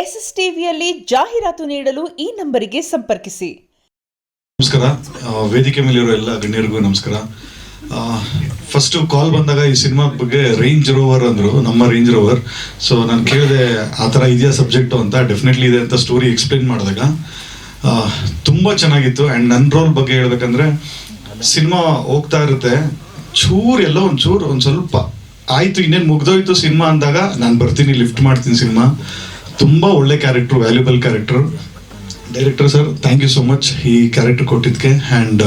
SSTVಯಲ್ಲಿ ಜಾಹೀರಾತು ನೀಡಲು ಈ ನಂಬರಿಗೆ ಸಂಪರ್ಕಿಸಿ. ನಮಸ್ಕಾರ, ವೇದಿಕೆ ಮೇಲಿರೋ ಎಲ್ಲ ಗಣ್ಯರಿಗೂ ನಮಸ್ಕಾರ. ಫಸ್ಟ್ ಕಾಲ್ ಬಂದಾಗ ಈ ಸಿನಿಮಾ ಬಗ್ಗೆ ರೇಂಜ್ ರೋವರ್ ಅಂದರು, ನಮ್ಮ ರೇಂಜ್ ರೋವರ್. ಸೊ ನಾನು ಕೇಳಿದೆ ಆ ಥರ ಇದೆಯಾ ಸಬ್ಜೆಕ್ಟು ಅಂತ. ಡೆಫಿನೆಟ್ಲಿ ಇದೆ ಅಂತ ಸ್ಟೋರಿ ಎಕ್ಸ್ಪ್ಲೇನ್ ಮಾಡಿದಾಗ ತುಂಬ ಚೆನ್ನಾಗಿತ್ತು. ಆ್ಯಂಡ್ ನನ್ನ ರೋಲ್ ಬಗ್ಗೆ ಹೇಳ್ಬೇಕಂದ್ರೆ, ಸಿನಿಮಾ ಹೋಗ್ತಾ ಇರುತ್ತೆ, ಎಲ್ಲೋ ಒಂದು ಸ್ವಲ್ಪ ಆಯಿತು, ಇನ್ನೇನು ಮುಗ್ದೋಯ್ತು ಸಿನಿಮಾ ಅಂದಾಗ ನಾನು ಬರ್ತೀನಿ, ಲಿಫ್ಟ್ ಮಾಡ್ತೀನಿ ಸಿನಿಮಾ. ತುಂಬ ಒಳ್ಳೆ character, valuable character. Director sir, thank you so much ಈ ಕ್ಯಾರೆಕ್ಟರ್ ಕೊಟ್ಟಿದ್ದಕ್ಕೆ. ಆ್ಯಂಡ್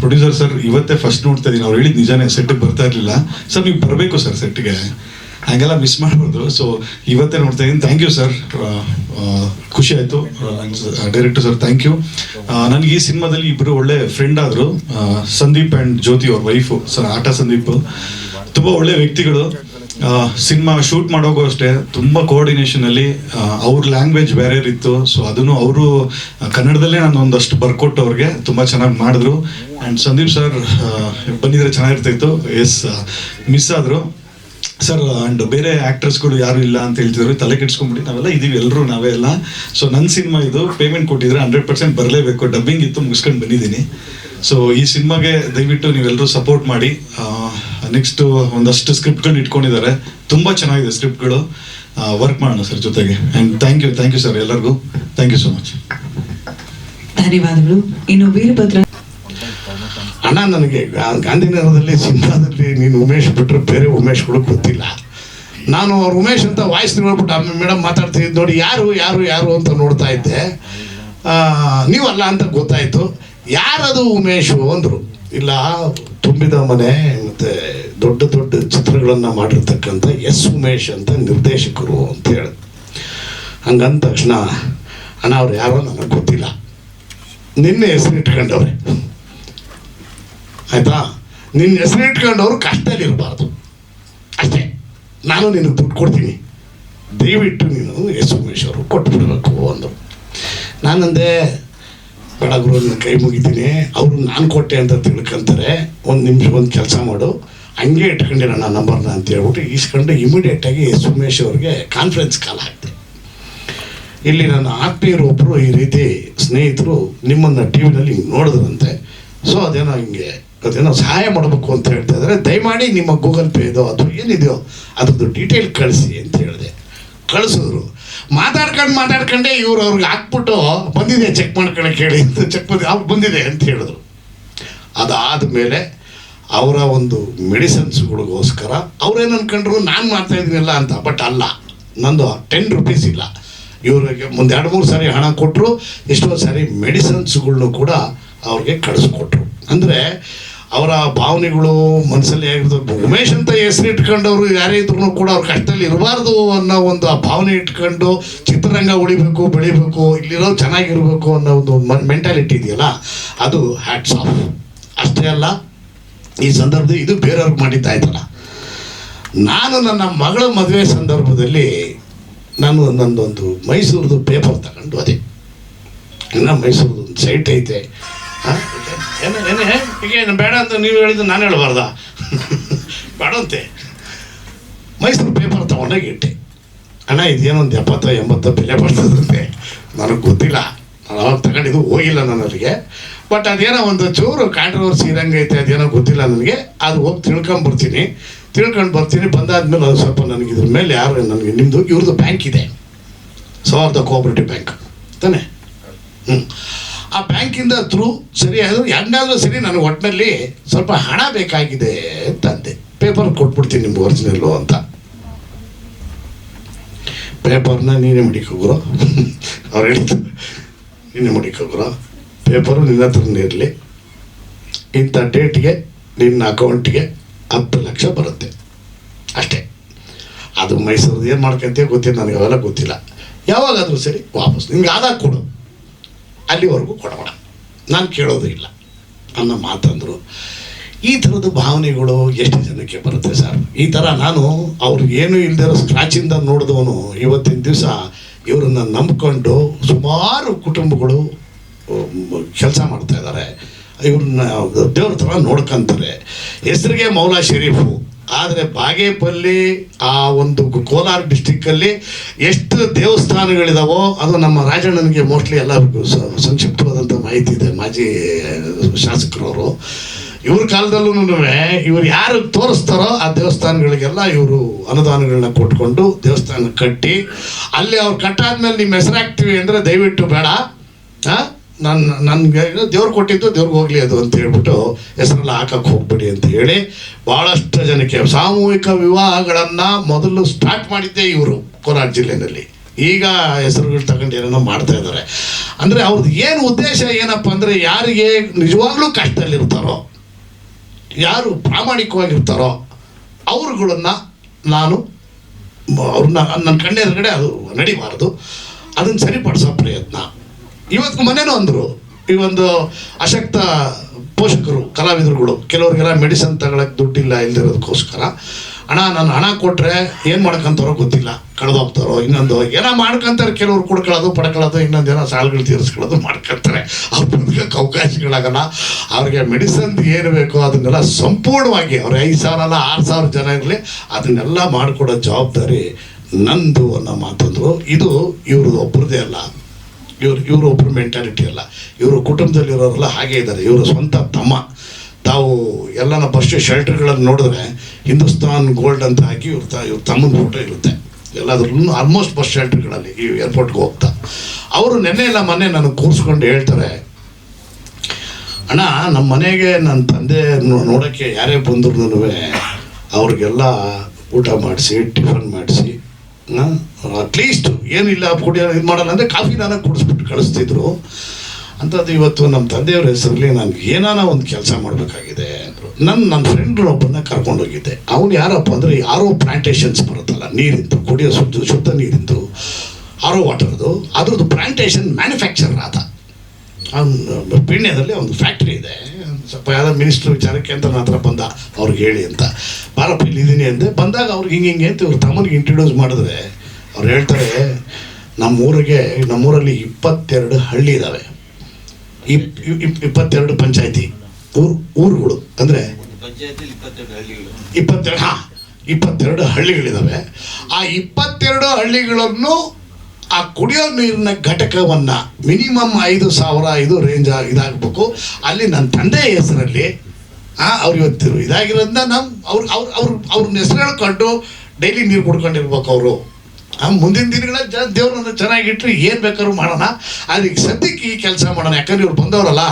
ಪ್ರೊಡ್ಯೂಸರ್ ಸರ್, ಇವತ್ತೇ ಫಸ್ಟ್ ನೋಡ್ತಾ ಇದ್ದೀನಿ. ಅವ್ರು ಹೇಳಿದ್ದು ನಿಜಾನೇ, ಸೆಟ್ಟಿಗೆ ಬರ್ತಾ ಇರಲಿಲ್ಲ ಸರ್, ನೀವು ಬರಬೇಕು ಸರ್ ಸೆಟ್ಟಿಗೆ, ಹಾಗೆಲ್ಲ ಮಿಸ್ ಮಾಡ್ಬಾರ್ದು. ಸೊ ಇವತ್ತೇ ನೋಡ್ತಾ ಇದ್ದೀನಿ. ಥ್ಯಾಂಕ್ ಯು ಸರ್, ಖುಷಿ ಆಯಿತು. Director sir, thank you. ನನಗೆ ಈ ಸಿನಿಮಾದಲ್ಲಿ ಇಬ್ಬರು ಒಳ್ಳೆ ಫ್ರೆಂಡ್ ಆದರು, ಸಂದೀಪ್ ಆ್ಯಂಡ್ ಜ್ಯೋತಿ ಅವ್ರ ವೈಫು ಸರ್, ಆಟ ಸಂದೀಪ್. ತುಂಬ ಒಳ್ಳೆ ವ್ಯಕ್ತಿಗಳು. ಸಿನಿಮಾ ಶೂಟ್ ಮಾಡೋಕ್ಕೂ ಅಷ್ಟೇ ತುಂಬ ಕೋಆರ್ಡಿನೇಷನಲ್ಲಿ. ಅವ್ರ ಲ್ಯಾಂಗ್ವೇಜ್ ಬೇರೆ ಇತ್ತು, ಸೊ ಅದನ್ನು ಅವರು ಕನ್ನಡದಲ್ಲೇ ನಾನು ಒಂದಷ್ಟು ಬರ್ಕೊಟ್ಟು ಅವ್ರಿಗೆ ತುಂಬ ಚೆನ್ನಾಗಿ ಮಾಡಿದ್ರು. ಆ್ಯಂಡ್ ಸಂದೀಪ್ ಸರ್ ಬಂದಿದ್ರೆ ಚೆನ್ನಾಗಿರ್ತಾಯಿತ್ತು. ಎಸ್, ಮಿಸ್ ಆದರು ಸರ್. ಆ್ಯಂಡ್ ಬೇರೆ ಆ್ಯಕ್ಟರ್ಸ್ಗಳು ಯಾರು ಇಲ್ಲ ಅಂತ ಹೇಳ್ತಿದ್ರು, ತಲೆ ಕೆಡ್ಸ್ಕೊಂಡ್ಬಿಟ್ಟು ನಾವೆಲ್ಲ ಇದೀವಿ, ಎಲ್ಲರೂ ನಾವೇ ಎಲ್ಲ. ಸೊ ನನ್ನ ಸಿನಿಮಾ ಇದು, ಪೇಮೆಂಟ್ ಕೊಟ್ಟಿದ್ರೆ 100% ಬರಲೇಬೇಕು. ಡಬ್ಬಿಂಗ್ ಇತ್ತು, ಮುಗಿಸ್ಕೊಂಡು ಬಂದಿದ್ದೀನಿ. ಸೊ ಈ ಸಿನಿಮಾಗೆ ದಯವಿಟ್ಟು ನೀವೆಲ್ಲರೂ ಸಪೋರ್ಟ್ ಮಾಡಿ. ನೆಕ್ಸ್ಟು ಒಂದಷ್ಟು ಸ್ಕ್ರಿಪ್ಟ್ಗಳು ಇಟ್ಕೊಂಡಿದ್ದಾರೆ, ತುಂಬ ಚೆನ್ನಾಗಿದೆ ಸ್ಕ್ರಿಪ್ಟ್ಗಳು. ವರ್ಕ್ ಮಾಡೋಣ ಸರ್ ಜೊತೆಗೆ. ಆ್ಯಂಡ್ ಥ್ಯಾಂಕ್ ಯು ಸರ್ ಎಲ್ಲರಿಗೂ. Thank you so much. ಧನ್ಯವಾದಗಳು. ಇನ್ನು ವೀರಭದ್ರ ಅಣ್ಣ, ನನಗೆ ಗಾಂಧಿನಗರದಲ್ಲಿ ಸಿನಿಮಾದಲ್ಲಿ ನೀನು ಉಮೇಶ್ ಬಿಟ್ಟರೆ ಬೇರೆ ಉಮೇಶ್ಗಳು ಗೊತ್ತಿಲ್ಲ. ನಾನು ಅವ್ರು ಉಮೇಶ್ ಅಂತ ವಾಯ್ಸ್ ನೋಡ್ಬಿಟ್ಟು ಆಮೇಲೆ ಮೇಡಮ್ ಮಾತಾಡ್ತಿದ್ದು ನೋಡಿ, ಯಾರು ಅಂತ ನೋಡ್ತಾ ಇದ್ದೆ. ನೀವಲ್ಲ ಅಂತ ಗೊತ್ತಾಯಿತು. ಯಾರದು ಉಮೇಶು ಅಂದರು. ಇಲ್ಲ, ತುಂಬಿದ ಮನೆ ಮತ್ತು ದೊಡ್ಡ ಚಿತ್ರಗಳನ್ನು ಮಾಡಿರ್ತಕ್ಕಂಥ ಉಮೇಶ್ ಅಂತ ನಿರ್ದೇಶಕರು ಅಂತ ಹೇಳಿ. ಹಂಗಂದ ತಕ್ಷಣ, ಅಣ್ಣ ಅವ್ರು ಯಾರೋ ನನಗೆ ಗೊತ್ತಿಲ್ಲ, ನಿನ್ನೆ ಹೆಸರು ಇಟ್ಕೊಂಡವ್ರೆ, ಆಯಿತಾ? ನಿನ್ನ ಹೆಸರು ಇಟ್ಕೊಂಡವ್ರು ಕಷ್ಟದಲ್ಲಿ ಇರಬಾರ್ದು ಅಷ್ಟೇ. ನಾನು ನಿನಗೆ ದುಡ್ಡು ಕೊಡ್ತೀನಿ, ದಯವಿಟ್ಟು ನೀನು ಉಮೇಶ್ ಅವರು ಕೊಟ್ಬಿಡ್ಬೇಕು ಅಂದರು. ನಾನಂದೆ, ಬೇಡ ಗುರು, ನನ್ನ ಕೈ ಮುಗಿತೀನಿ, ಅವರು ನಾನು ಕೊಟ್ಟೆ ಅಂತ ತಿಳ್ಕೊಂತಾರೆ. ಒಂದು ನಿಮಿಷ ಒಂದು ಕೆಲಸ ಮಾಡು, ಹಂಗೆ ಇಟ್ಕೊಂಡಿರೋಣ ನಂಬರ್ನ ಅಂತ ಹೇಳ್ಬಿಟ್ಟು ಇಸ್ಕೊಂಡು ಇಮಿಡಿಯೇಟಾಗಿ ಉಮೇಶ್ ಅವ್ರಿಗೆ ಕಾನ್ಫರೆನ್ಸ್ ಕಾಲ್ ಹಾಕ್ತೆ. ಇಲ್ಲಿ ನನ್ನ ಆತ್ಮೀಯರು ಒಬ್ಬರು ಈ ರೀತಿ ಸ್ನೇಹಿತರು ನಿಮ್ಮನ್ನು ಟಿ ವಿನಲ್ಲಿ ಹಿಂಗೆ ನೋಡಿದ್ರಂತೆ. ಸೊ ಅದೇನೋ ಸಹಾಯ ಮಾಡಬೇಕು ಅಂತ ಹೇಳ್ತಾ ಇದ್ದಾರೆ, ದಯಮಾಡಿ ನಿಮ್ಮ ಗೂಗಲ್ ಪೇ ಇದೋ ಅದು ಏನಿದೆಯೋ ಅದ್ರದ್ದು ಡೀಟೇಲ್ ಕಳಿಸಿ ಅಂತ ಹೇಳಿದೆ. ಕಳಿಸಿದ್ರು. ಮಾತಾಡ್ಕೊಂಡೇ ಇವ್ರು ಅವ್ರಿಗೆ ಹಾಕ್ಬಿಟ್ಟು, ಬಂದಿದೆ ಚೆಕ್ ಮಾಡ್ಕೊಳಕ್ಕೆ ಹೇಳಿ ಅಂತ ಚೆಕ್ ಬಂದಿದೆ ಅಂತ ಹೇಳಿದ್ರು. ಅದಾದ ಮೇಲೆ ಅವರ ಒಂದು ಮೆಡಿಸಿನ್ಸ್ಗಳಿಗೋಸ್ಕರ ಅವ್ರೇನು ಅನ್ಕೊಂಡ್ರು ನಾನು ಮಾಡ್ತಾಯಿದ್ದೀನಿಲ್ಲ ಅಂತ. ಬಟ್ ಅಲ್ಲ, ನಂದು 10 ರೂಪೀಸ್ ಇಲ್ಲ. ಇವ್ರಿಗೆ ಒಂದು 2-3 ಸಾರಿ ಹಣ ಕೊಟ್ಟರು, ಎಷ್ಟೋ ಸಾರಿ ಮೆಡಿಸಿನ್ಸ್ಗಳ್ನು ಕೂಡ ಅವ್ರಿಗೆ ಕಳಿಸ್ಕೊಟ್ರು. ಅಂದರೆ ಅವರ ಭಾವನೆಗಳು ಮನಸ್ಸಲ್ಲಿ ಆಗಿರ್ತದೆ. ಉಮೇಶ್ ಅಂತ ಹೆಸರು ಇಟ್ಕೊಂಡವರು ಯಾರೇ ಇದ್ರೂ ಕೂಡ ಅವ್ರ ಕಷ್ಟದಲ್ಲಿ ಇರಬಾರ್ದು ಅನ್ನೋ ಒಂದು ಆ ಭಾವನೆ ಇಟ್ಕೊಂಡು ಚಿತ್ರರಂಗ ಉಳಿಬೇಕು, ಬೆಳಿಬೇಕು, ಇಲ್ಲಿರೋ ಚೆನ್ನಾಗಿರ್ಬೇಕು ಅನ್ನೋ ಒಂದು ಮೆಂಟಾಲಿಟಿ ಇದೆಯಲ್ಲ, ಅದು ಹ್ಯಾಟ್ಸ್ ಆಫ್. ಅಷ್ಟೇ ಅಲ್ಲ, ಈ ಸಂದರ್ಭದಲ್ಲಿ ಇದು ಬೇರೆಯವ್ರಿಗೆ ಮಾಡಿದ್ದಾಯ್ತಲ್ಲ. ನಾನು ನನ್ನ ಮಗಳ ಮದುವೆ ಸಂದರ್ಭದಲ್ಲಿ ನಾನು ನಂದೊಂದು ಮೈಸೂರದು ಪೇಪರ್ ತಗೊಂಡು, ಅದೇ ಇನ್ನು ಮೈಸೂರದು ಒಂದು ಸೈಟ್ ಐತೆ. ಏನು ಬೇಡ ಅಂತ ನೀವು ಹೇಳಿದ್ದು ನಾನು ಹೇಳಬಾರ್ದ? ಬೇಡಂತೆ. ಮೈಸೂರು ಪೇಪರ್ ತೊಗೊಂಡಾಗ ಇಟ್ಟೆ. ಅಣ್ಣ ಇದೇನೋ ಒಂದು 70-80 ಬೆಲೆ ಬರ್ತದಂತೆ. ನನಗೆ ಗೊತ್ತಿಲ್ಲ, ನಾನು ಅವಾಗ ತಗೊಂಡಿದ್ದು ಹೋಗಿಲ್ಲ ನನಗೆ. ಬಟ್ ಅದೇನೋ ಒಂದು ಚೂರು ಕಾಂಟ್ರವರ್ಸಿ ಇರಂಗೈತೆ, ಅದೇನೋ ಗೊತ್ತಿಲ್ಲ ನನಗೆ. ಅದು ಹೋಗಿ ತಿಳ್ಕೊಂಡು ಬರ್ತೀನಿ. ಬಂದಾದ್ಮೇಲೆ ಅದು ಸ್ವಲ್ಪ ನನಗೆ ಇದ್ರ ಮೇಲೆ ಯಾರು ನನಗೆ ಇವ್ರದ್ದು ಬ್ಯಾಂಕ್ ಇದೆ, ಸೌಹಾರ್ದ ಕೋಆಪರೇಟಿವ್ ಬ್ಯಾಂಕ್ ತಾನೆ. ಆ ಬ್ಯಾಂಕಿಂದ ಥ್ರೂ ಸರಿ ಅದು ಹೆಂಗಾದ್ರೂ ಸರಿ, ನನಗೆ ಒಟ್ಟಿನಲ್ಲಿ ಸ್ವಲ್ಪ ಹಣ ಬೇಕಾಗಿದೆ ಅಂತಂದೆ. ಪೇಪರ್ ಕೊಟ್ಬಿಡ್ತೀನಿ ನಿಮ್ಗೆ ಒರಿಜಿನಲ್ಲು ಅಂತ. ಪೇಪರ್ನ ನೀನೇ ಮಡಿಕೋಗ್ರೋ ಅವ್ರು ಹೇಳಿದ್ದು, ನೀನೇ ಮಡಿಕೋಗ್ರೋ, ಪೇಪರು ನಿನ್ನ ಹತ್ರನೇ ಇರಲಿ, ಇಂಥ ಡೇಟ್ಗೆ ನಿನ್ನ ಅಕೌಂಟಿಗೆ 10 ಲಕ್ಷ ಬರುತ್ತೆ ಅಷ್ಟೇ. ಅದು ಮೈಸೂರದು ಏನು ಮಾಡ್ಕೊಂತೀಯ ಗೊತ್ತಿಲ್ಲ ನನಗೆ, ಅವೆಲ್ಲ ಗೊತ್ತಿಲ್ಲ. ಯಾವಾಗಾದರೂ ಸರಿ ವಾಪಸ್ ನಿಮ್ಗೆ ಆದಾಗ ಕೊಡು, ಅಲ್ಲಿವರೆಗೂ ಕೊಡೋಣ, ನಾನು ಕೇಳೋದು ಇಲ್ಲ ಅನ್ನೋ ಮಾತಂದರು. ಈ ಥರದ ಭಾವನೆಗಳು ಎಷ್ಟು ಜನಕ್ಕೆ ಬರುತ್ತೆ ಸರ್? ಈ ಥರ ನಾನು ಅವ್ರಿಗೆ ಏನೂ ಇಲ್ಲದಿರೋ ಸ್ಕ್ರಾಚಿಂದ ನೋಡಿದವನು ಇವತ್ತಿನ ದಿವಸ ಇವರನ್ನು ನಂಬ್ಕೊಂಡು ಸುಮಾರು ಕುಟುಂಬಗಳು ಕೆಲಸ ಮಾಡ್ತಾಯಿದ್ದಾರೆ. ಇವ್ರನ್ನ ದೇವ್ರ ಥರ ನೋಡ್ಕೊಂತಾರೆ. ಹೆಸರಿಗೆ ಮೌಲಾ ಶರೀಫು, ಆದರೆ ಬಾಗೇಪಲ್ಲಿ ಆ ಒಂದು ಕೋಲಾರ ಡಿಸ್ಟಿಕ್ಕಲ್ಲಿ ಎಷ್ಟು ದೇವಸ್ಥಾನಗಳಿದಾವೋ ಅದು ನಮ್ಮ ರಾಜಣ್ಣನಿಗೆ ಮೋಸ್ಟ್ಲಿ ಎಲ್ಲ ಸಂಕ್ಷಿಪ್ತವಾದಂಥ ಮಾಹಿತಿ ಇದೆ, ಮಾಜಿ ಶಾಸಕರವರು. ಇವ್ರ ಕಾಲದಲ್ಲೂ ಇವ್ರು ಯಾರು ತೋರಿಸ್ತಾರೋ ಆ ದೇವಸ್ಥಾನಗಳಿಗೆಲ್ಲ ಇವರು ಅನುದಾನಗಳನ್ನ ಕೊಟ್ಕೊಂಡು ದೇವಸ್ಥಾನ ಕಟ್ಟಿ ಅಲ್ಲಿ ಅವ್ರು ಕಟ್ಟಾದ್ಮೇಲೆ ನಿಮ್ಮ ಹೆಸರಾಗ್ತೀವಿ ಅಂದರೆ ದಯವಿಟ್ಟು ಬೇಡ, ನನಗೆ ದೇವ್ರು ಕೊಟ್ಟಿದ್ದು ದೇವ್ರಿಗೆ ಹೋಗಲಿ ಅದು ಅಂತ ಹೇಳ್ಬಿಟ್ಟು ಹೆಸರೆಲ್ಲ ಹಾಕಕ್ಕೆ ಹೋಗ್ಬೇಡಿ ಅಂತ ಹೇಳಿ ಭಾಳಷ್ಟು ಜನಕ್ಕೆ ಸಾಮೂಹಿಕ ವಿವಾಹಗಳನ್ನು ಮೊದಲು ಸ್ಟಾರ್ಟ್ ಮಾಡಿದ್ದೇ ಇವರು ಕೋಲಾರ ಜಿಲ್ಲೆಯಲ್ಲಿ. ಈಗ ಹೆಸರುಗಳು ತಗೊಂಡು ಏನೇನೋ ಮಾಡ್ತಾ ಇದ್ದಾರೆ. ಅಂದರೆ ಅವ್ರದ್ದು ಏನು ಉದ್ದೇಶ ಏನಪ್ಪ ಅಂದರೆ ಯಾರಿಗೆ ನಿಜವಾಗ್ಲೂ ಕಷ್ಟದಲ್ಲಿರ್ತಾರೋ, ಯಾರು ಪ್ರಾಮಾಣಿಕವಾಗಿರ್ತಾರೋ ಅವ್ರುಗಳನ್ನು ನಾನು ಅವ್ರನ್ನ ನನ್ನ ಕಣ್ಣೆದುರುಗಡೆ ಅದು ನಡಿಬಾರ್ದು, ಅದನ್ನು ಸರಿಪಡಿಸೋ ಪ್ರಯತ್ನ. ಇವತ್ತು ಮನೇನೂ ಅಂದರು, ಈ ಒಂದು ಅಶಕ್ತ ಪೋಷಕರು ಕಲಾವಿದರುಗಳು ಕೆಲವ್ರಿಗೆಲ್ಲ ಮೆಡಿಸಿನ್ ತಗೊಳಕ್ಕೆ ದುಡ್ಡಿಲ್ಲ ಇಲ್ದಿರೋದಕ್ಕೋಸ್ಕರ ಅಣ್ಣ ನಾನು ಹಣ ಕೊಟ್ಟರೆ ಏನು ಮಾಡ್ಕೊಂತಾರೋ ಗೊತ್ತಿಲ್ಲ, ಕಳೆದೋಗ್ತಾರೋ ಇನ್ನೊಂದು ಏನೋ ಮಾಡ್ಕೊಂತಾರೆ, ಕೆಲವ್ರು ಕುಡ್ಕೊಳ್ಳೋದು ಪಡ್ಕೊಳ್ಳೋದು ಇನ್ನೊಂದೇನೋ ಸಾಲಗಳು ತೀರಿಸ್ಕೊಳ್ಳೋದು ಮಾಡ್ಕೊತಾರೆ. ಅವ್ರು ಬದುಕೋಕ್ಕೆ ಅವಕಾಶಗಳಾಗಲ್ಲ. ಅವ್ರಿಗೆ ಮೆಡಿಸನ್ ಏನು ಬೇಕೋ ಅದನ್ನೆಲ್ಲ ಸಂಪೂರ್ಣವಾಗಿ ಅವ್ರು 5,000 ಅಲ್ಲ 6,000 ಜನ ಇರಲಿ ಅದನ್ನೆಲ್ಲ ಮಾಡಿಕೊಡೋ ಜವಾಬ್ದಾರಿ ನಂದು ಅನ್ನೋ ಮಾತಂದರು. ಇದು ಇವ್ರದ್ದು ಒಬ್ಬರದೇ ಅಲ್ಲ, ಇವರು ಒಬ್ಬರು ಮೆಂಟಾಲಿಟಿ ಅಲ್ಲ, ಇವರು ಕುಟುಂಬದಲ್ಲಿರೋರೆಲ್ಲ ಹಾಗೆ ಇದ್ದಾರೆ. ಇವರು ಸ್ವಂತ ತಮ್ಮ ತಾವು ಎಲ್ಲನ ಫಸ್ಟ್ ಶೆಲ್ಟರ್ಗಳನ್ನು ನೋಡಿದ್ರೆ ಹಿಂದೂಸ್ತಾನ್ ಗೋಲ್ಡ್ ಅಂತ ಹಾಕಿ ಇವ್ರ ತಮ್ಮನ ಫೋಟೋ ಇರುತ್ತೆ ಎಲ್ಲಾದ್ರೂ ಆಲ್ಮೋಸ್ಟ್ ಬಸ್ ಶೆಲ್ಟರ್ಗಳಲ್ಲಿ ಈ ಏರ್ಪೋರ್ಟ್ಗೆ ಹೋಗ್ತಾ. ಅವರು ನೆನ್ನೆ ಇಲ್ಲ ಮೊನ್ನೆ ನನಗೆ ಕೂರಿಸ್ಕೊಂಡು ಹೇಳ್ತಾರೆ, ಅಣ್ಣ ನಮ್ಮ ಮನೆಗೆ ನನ್ನ ತಂದೆ ನೋಡೋಕ್ಕೆ ಯಾರೇ ಬಂದ್ರು ಅವ್ರಿಗೆಲ್ಲ ಊಟ ಮಾಡಿಸಿ ಟಿಫನ್ ಮಾಡಿಸಿ ಅಟ್ಲೀಸ್ಟ್ ಏನಿಲ್ಲ ಕುಡಿಯೋ ಇದು ಮಾಡಲ್ಲ ಅಂದರೆ ಕಾಫಿ ನಾನು ಕುಡಿಸ್ಬಿಟ್ಟು ಕಳಿಸ್ತಿದ್ರು. ಅಂಥದ್ದು ಇವತ್ತು ನಮ್ಮ ತಂದೆಯವ್ರ ಹೆಸರಲ್ಲಿ ನಾನು ಏನಾನ ಒಂದು ಕೆಲಸ ಮಾಡಬೇಕಾಗಿದೆ ಅಂದರು. ನನ್ನ ಫ್ರೆಂಡ್ನೊಬ್ಬನ್ನ ಕರ್ಕೊಂಡೋಗಿದ್ದೆ. ಅವನು ಯಾರಪ್ಪ ಅಂದರೆ ಆರೋ ಪ್ಲಾಂಟೇಶನ್ಸ್ ಬರುತ್ತಲ್ಲ ನೀರಿಂದು ಕುಡಿಯೋ ಶುದ್ಧ ನೀರಿಂದು ಆರೋ ವಾಟರ್ದು ಅದ್ರದ್ದು ಪ್ಲಾಂಟೇಶನ್ ಮ್ಯಾನುಫ್ಯಾಕ್ಚರರ್ ಆದ. ಅವ್ನು ಪೀಣ್ಯದಲ್ಲಿ ಒಂದು ಫ್ಯಾಕ್ಟ್ರಿ ಇದೆ. ಸ್ವಲ್ಪ ಯಾವುದೋ ಮಿನಿಸ್ಟ್ರ್ ವಿಚಾರಕ್ಕೆ ಅಂತ ನನ್ನ ಹತ್ರ ಬಂದ, ಅವ್ರಿಗೆ ಹೇಳಿ ಅಂತ. ಬಾರಪ್ಪ ಇಲ್ಲಿದ್ದೀನಿ ಅಂದೆ. ಬಂದಾಗ ಅವ್ರಿಗೆ ಹಿಂಗೆ ಅಂತ ಇವ್ರ ತಮ್ಮನಿಗೆ ಇಂಟ್ರೊಡ್ಯೂಸ್ ಮಾಡಿದ್ರೆ ಅವ್ರು ಹೇಳ್ತಾರೆ, ನಮ್ಮೂರಲ್ಲಿ 22 ಹಳ್ಳಿ ಇದ್ದಾವೆ, 22 ಪಂಚಾಯತಿ ಊರುಗಳು ಅಂದರೆ 22 ಹಳ್ಳಿಗಳಿದ್ದಾವೆ. ಆ 22 ಹಳ್ಳಿಗಳನ್ನು ಆ ಕುಡಿಯೋ ನೀರಿನ ಘಟಕವನ್ನು ಮಿನಿಮಮ್ 5,000 ಇದು ರೇಂಜ್ ಇದಾಗಬೇಕು. ಅಲ್ಲಿ ನನ್ನ ತಂದೆಯ ಹೆಸರಲ್ಲಿ ಅವ್ರು ಇವತ್ತು ಇದಾಗಿರೋದ್ರಿಂದ ಅವ್ರನ್ನ ಹೆಸರು ಹೇಳ್ಕೊಂಡು ಡೈಲಿ ನೀರು ಕುಡ್ಕೊಂಡಿರ್ಬೇಕು ಅವರು. ಮುಂದಿನ ದಿನಗಳ ದೇವ್ರನ್ನ ಚೆನ್ನಾಗಿಟ್ರೆ ಏನು ಬೇಕಾದ್ರೂ ಮಾಡೋಣ. ಆದರೆ ಈಗ ಸದ್ಯಕ್ಕೆ ಈ ಕೆಲಸ ಮಾಡೋಣ, ಯಾಕಂದ್ರೆ ಇವ್ರು ಬಂದವರಲ್ಲ,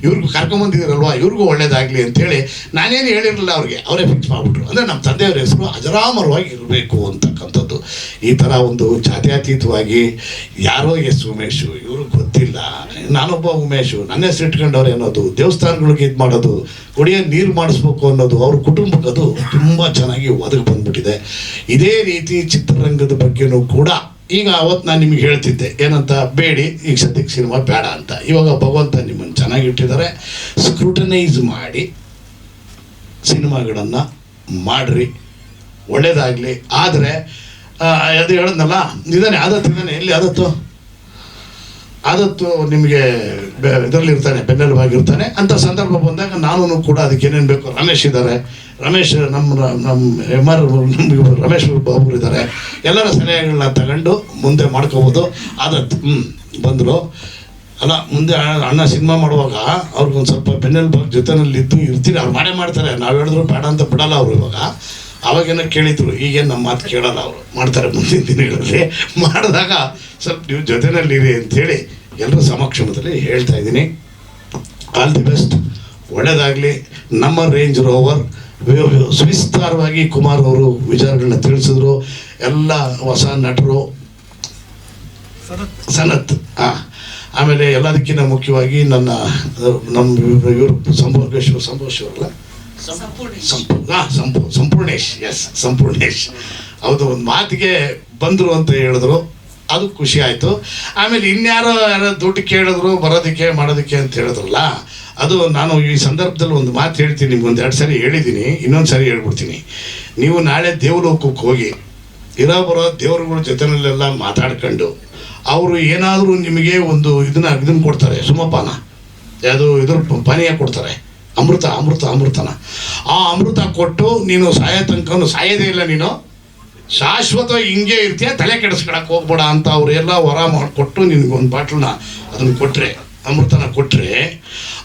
ಇವ್ರಿಗೂ ಕರ್ಕೊಂಬಂದಿದ್ದೀರಲ್ವ, ಇವ್ರಿಗೂ ಒಳ್ಳೇದಾಗಲಿ ಅಂತೇಳಿ ನಾನೇನು ಹೇಳಿರಲಿಲ್ಲ ಅವ್ರಿಗೆ, ಅವರೇ ಫಿಕ್ಸ್ ಮಾಡಿಬಿಟ್ರು. ಅಂದರೆ ನಮ್ಮ ತಂದೆಯವ್ರ ಹೆಸರು ಅಜರಾಮರವಾಗಿ ಇರಬೇಕು ಅಂತಕ್ಕಂಥದ್ದು. ಈ ಥರ ಒಂದು ಜಾತ್ಯತೀತವಾಗಿ ಯಾರೋ ಎಸ್ ಉಮೇಶು ಇವ್ರಿಗೆ ಗೊತ್ತಿಲ್ಲ, ನಾನೊಬ್ಬ ಉಮೇಶು ನನ್ನ ಹೆಸರು ಇಟ್ಕೊಂಡವ್ರೆ ಅನ್ನೋದು, ದೇವಸ್ಥಾನಗಳಿಗೆ ಇದು ಮಾಡೋದು, ಕುಡಿಯೋ ನೀರು ಮಾಡಿಸ್ಬೇಕು ಅನ್ನೋದು ಅವ್ರ ಕುಟುಂಬಕ್ಕೆ ಅದು ತುಂಬ ಚೆನ್ನಾಗಿ ಒದಗಿ ಬಂದ್ಬಿಟ್ಟಿದೆ. ಇದೇ ರೀತಿ ಚಿತ್ರರಂಗದ ಬಗ್ಗೆನೂ ಕೂಡ ಈಗ ಅವತ್ತು ನಾನು ನಿಮಗೆ ಹೇಳ್ತಿದ್ದೆ ಏನಂತ, ಬೇಡಿ ಈಗ ಸದ್ಯಕ್ಕೆ ಸಿನಿಮಾ ಬೇಡ ಅಂತ. ಇವಾಗ ಭಗವಂತ ನಿಮ್ಮನ್ನು ಚೆನ್ನಾಗಿಟ್ಟಿದ್ದಾರೆ, ಸ್ಕ್ರೂಟನೈಸ್ ಮಾಡಿ ಸಿನಿಮಾಗಳನ್ನು ಮಾಡಿರಿ, ಒಳ್ಳೇದಾಗಲಿ. ಆದರೆ ಅದು ಹೇಳಿದ್ನಲ್ಲ, ಇದ್ದಾನೆ ಆದತ್ತಿದ್ದಾನೆ, ಎಲ್ಲಿ ಆದತ್ತು ನಿಮಗೆ ಇದರಲ್ಲಿ ಇರ್ತಾನೆ, ಬೆನ್ನೆಲುಬಾಗಿರ್ತಾನೆ. ಅಂಥ ಸಂದರ್ಭ ಬಂದಾಗ ನಾನು ಕೂಡ ಅದಕ್ಕೆ ಏನೇನು ಬೇಕು, ರಮೇಶ್ ಇದ್ದಾರೆ, ರಮೇಶ್ ನಮ್ಮ MR ರಮೇಶ್ ಬಾಬು ಇದ್ದಾರೆ, ಎಲ್ಲರ ಸಲಹೆಗಳನ್ನ ತಗೊಂಡು ಮುಂದೆ ಮಾಡ್ಕೋಬೋದು. ಆದತ್ತು ಬಂದರು ಅಲ್ಲ, ಮುಂದೆ ಅಣ್ಣ ಸಿನಿಮಾ ಮಾಡುವಾಗ ಅವ್ರಿಗೊಂದು ಸ್ವಲ್ಪ ಬೆನ್ನೆಲುಬಾಗಿ ಜೊತೆನಲ್ಲಿ ಇರ್ತೀನಿ. ಅವ್ರು ಮಾಡೇ ಮಾಡ್ತಾರೆ, ನಾವು ಹೇಳಿದ್ರು ಬೇಡ ಅಂತ ಬಿಡಲ್ಲ ಅವರು. ಅವಾಗೇನೋ ಕೇಳಿದ್ರು, ಈಗೇನು ನಮ್ಮ ಮಾತು ಕೇಳಲ್ಲ ಅವರು, ಮಾಡ್ತಾರೆ ಮುಂದಿನ ದಿನಗಳಲ್ಲಿ. ಮಾಡಿದಾಗ ಸ್ವಲ್ಪ ನೀವು ಜೊತೆಯಲ್ಲಿರಿ ಅಂಥೇಳಿ ಎಲ್ಲರ ಸಮಕ್ಷಮದಲ್ಲಿ ಹೇಳ್ತಾ ಇದ್ದೀನಿ. ಆಲ್ ದಿ ಬೆಸ್ಟ್, ಒಳ್ಳೆಯದಾಗಲಿ. ನಮ್ಮ ರೇಂಜ್ ರೋವರ್ ಸುವಿಸ್ತಾರವಾಗಿ ಕುಮಾರ್ ಅವರು ವಿಚಾರಗಳನ್ನ ತಿಳಿಸಿದ್ರು. ಎಲ್ಲ ಹೊಸ ನಟರು, ಸನತ್ ಆಮೇಲೆ ಎಲ್ಲದಕ್ಕಿಂತ ಮುಖ್ಯವಾಗಿ ಇವರು ಸಂಭೋಶ್ವರಲ್ಲ ಸಂಪೂರ್ಣೇಶ್, ಎಸ್ ಸಂಪೂರ್ಣೇಶ್, ಹೌದು, ಒಂದು ಮಾತಿಗೆ ಬಂದರು ಅಂತ ಹೇಳಿದ್ರು, ಅದು ಖುಷಿ ಆಯಿತು. ಆಮೇಲೆ ಯಾರೋ ದುಡ್ಡು ಕೇಳಿದ್ರು ಬರೋದಕ್ಕೆ ಮಾಡೋದಕ್ಕೆ ಅಂತ ಹೇಳಿದ್ರಲ್ಲ, ಅದು ನಾನು ಈ ಸಂದರ್ಭದಲ್ಲಿ ಒಂದು ಮಾತು ಹೇಳ್ತೀನಿ, ನಿಮ್ಗೆ 1-2 ಸರಿ ಹೇಳಿದ್ದೀನಿ, ಇನ್ನೊಂದು ಸರಿ ಹೇಳ್ಬಿಡ್ತೀನಿ. ನೀವು ನಾಳೆ ದೇವಲೋಕಕ್ಕೆ ಹೋಗಿ ಬರೋ ದೇವರುಗಳ ಜೊತೆನಲ್ಲೆಲ್ಲ ಮಾತಾಡ್ಕೊಂಡು ಅವರು ಏನಾದರೂ ನಿಮಗೆ ಒಂದು ಇದನ್ನ ಕೊಡ್ತಾರೆ, ಸುಮಪಾನ, ಯಾವುದು ಇದ್ರ ಪಾನೀಯ ಕೊಡ್ತಾರೆ, ಅಮೃತನ ಆ ಅಮೃತ ಕೊಟ್ಟು ನೀನು ಸಾಯೋ ತನಕ ಸಾಯೋದೇ ಇಲ್ಲ, ನೀನು ಶಾಶ್ವತವಾಗಿ ಹಿಂಗೆ ಇರ್ತೀಯ, ತಲೆ ಕೆಡಿಸ್ಕೊಳಕ್ಕೆ ಹೋಗ್ಬೇಡ ಅಂತ ಅವರೆಲ್ಲ ವರ ಮಾಡಿಕೊಟ್ಟು ನಿನಗೊಂದು ಬಾಟ್ಲನ್ನ ಅದನ್ನು ಕೊಟ್ಟರೆ, ಅಮೃತನ ಕೊಟ್ಟರೆ,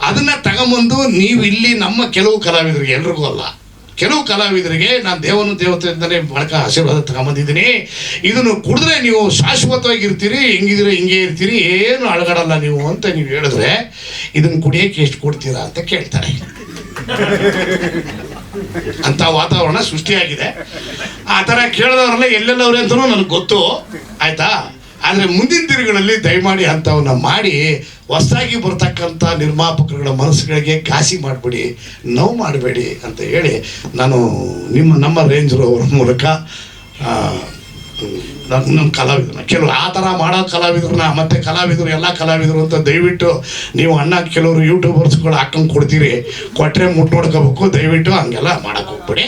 ಅದನ್ನು ತಗೊಂಬಂದು ನೀವು ಇಲ್ಲಿ ನಮ್ಮ ಕೆಲವು ಕಲಾವಿದರಿಗೆ, ಎಲ್ರಿಗೂ ಅಲ್ಲ, ಕೆಲವು ಕಲಾವಿದರಿಗೆ ನಾನು ದೇವತೆಯಿಂದಲೇ ಬಳಕ ಆಶೀರ್ವಾದ ತಗೊಂಬಂದಿದ್ದೀನಿ, ಇದನ್ನು ಕುಡಿದ್ರೆ ನೀವು ಶಾಶ್ವತವಾಗಿ ಇರ್ತೀರಿ, ಹೆಂಗಿದ್ರೆ ಹಿಂಗೆ ಇರ್ತೀರಿ, ಏನು ಅಳಗಾಡಲ್ಲ ನೀವು ಅಂತ ನೀವು ಹೇಳಿದ್ರೆ ಇದನ್ನು ಕುಡಿಯೋಕ್ಕೆ ಎಷ್ಟು ಕೊಡ್ತೀರಾ ಅಂತ ಕೇಳ್ತಾರೆ. ಅಂಥ ವಾತಾವರಣ ಸೃಷ್ಟಿಯಾಗಿದೆ. ಆ ಥರ ಕೇಳಿದವ್ರಲ್ಲ ಎಲ್ಲೆಲ್ಲವ್ರೆ ಅಂತಲೂ ನನಗೆ ಗೊತ್ತು, ಆಯಿತಾ. ಆದರೆ ಮುಂದಿನ ದಿನಗಳಲ್ಲಿ ದಯಮಾಡಿ ಅಂಥವನ್ನ ಮಾಡಿ ಹೊಸದಾಗಿ ಬರ್ತಕ್ಕಂಥ ನಿರ್ಮಾಪಕರುಗಳ ಮನಸ್ಸುಗಳಿಗೆ ಘಾಸಿ ಮಾಡಬೇಡಿ, ನೋವು ಮಾಡಬೇಡಿ ಅಂತ ಹೇಳಿ ನಾನು ನಮ್ಮ ರೇಂಜ್ ರೋವರ್ ಮೂಲಕ ನಮ್ಮ ಕಲಾವಿದರನ್ನ, ಕೆಲವರು ಆ ಥರ ಮಾಡೋ ಕಲಾವಿದ್ರನ್ನ, ಮತ್ತು ಕಲಾವಿದರು ಎಲ್ಲ ಕಲಾವಿದರು ಅಂತ ದಯವಿಟ್ಟು ನೀವು ಅಣ್ಣ ಕೆಲವರು ಯೂಟ್ಯೂಬರ್ಸ್ಗಳು ಹಾಕೊಂಡು ಕೊಡ್ತೀರಿ, ಕೊಟ್ಟರೆ ಮುಟ್ಟೋಡ್ಕೋಬೇಕು, ದಯವಿಟ್ಟು ಹಂಗೆಲ್ಲ ಮಾಡೋಕ್ಕೆ ಹೋಗ್ಬೇಡಿ.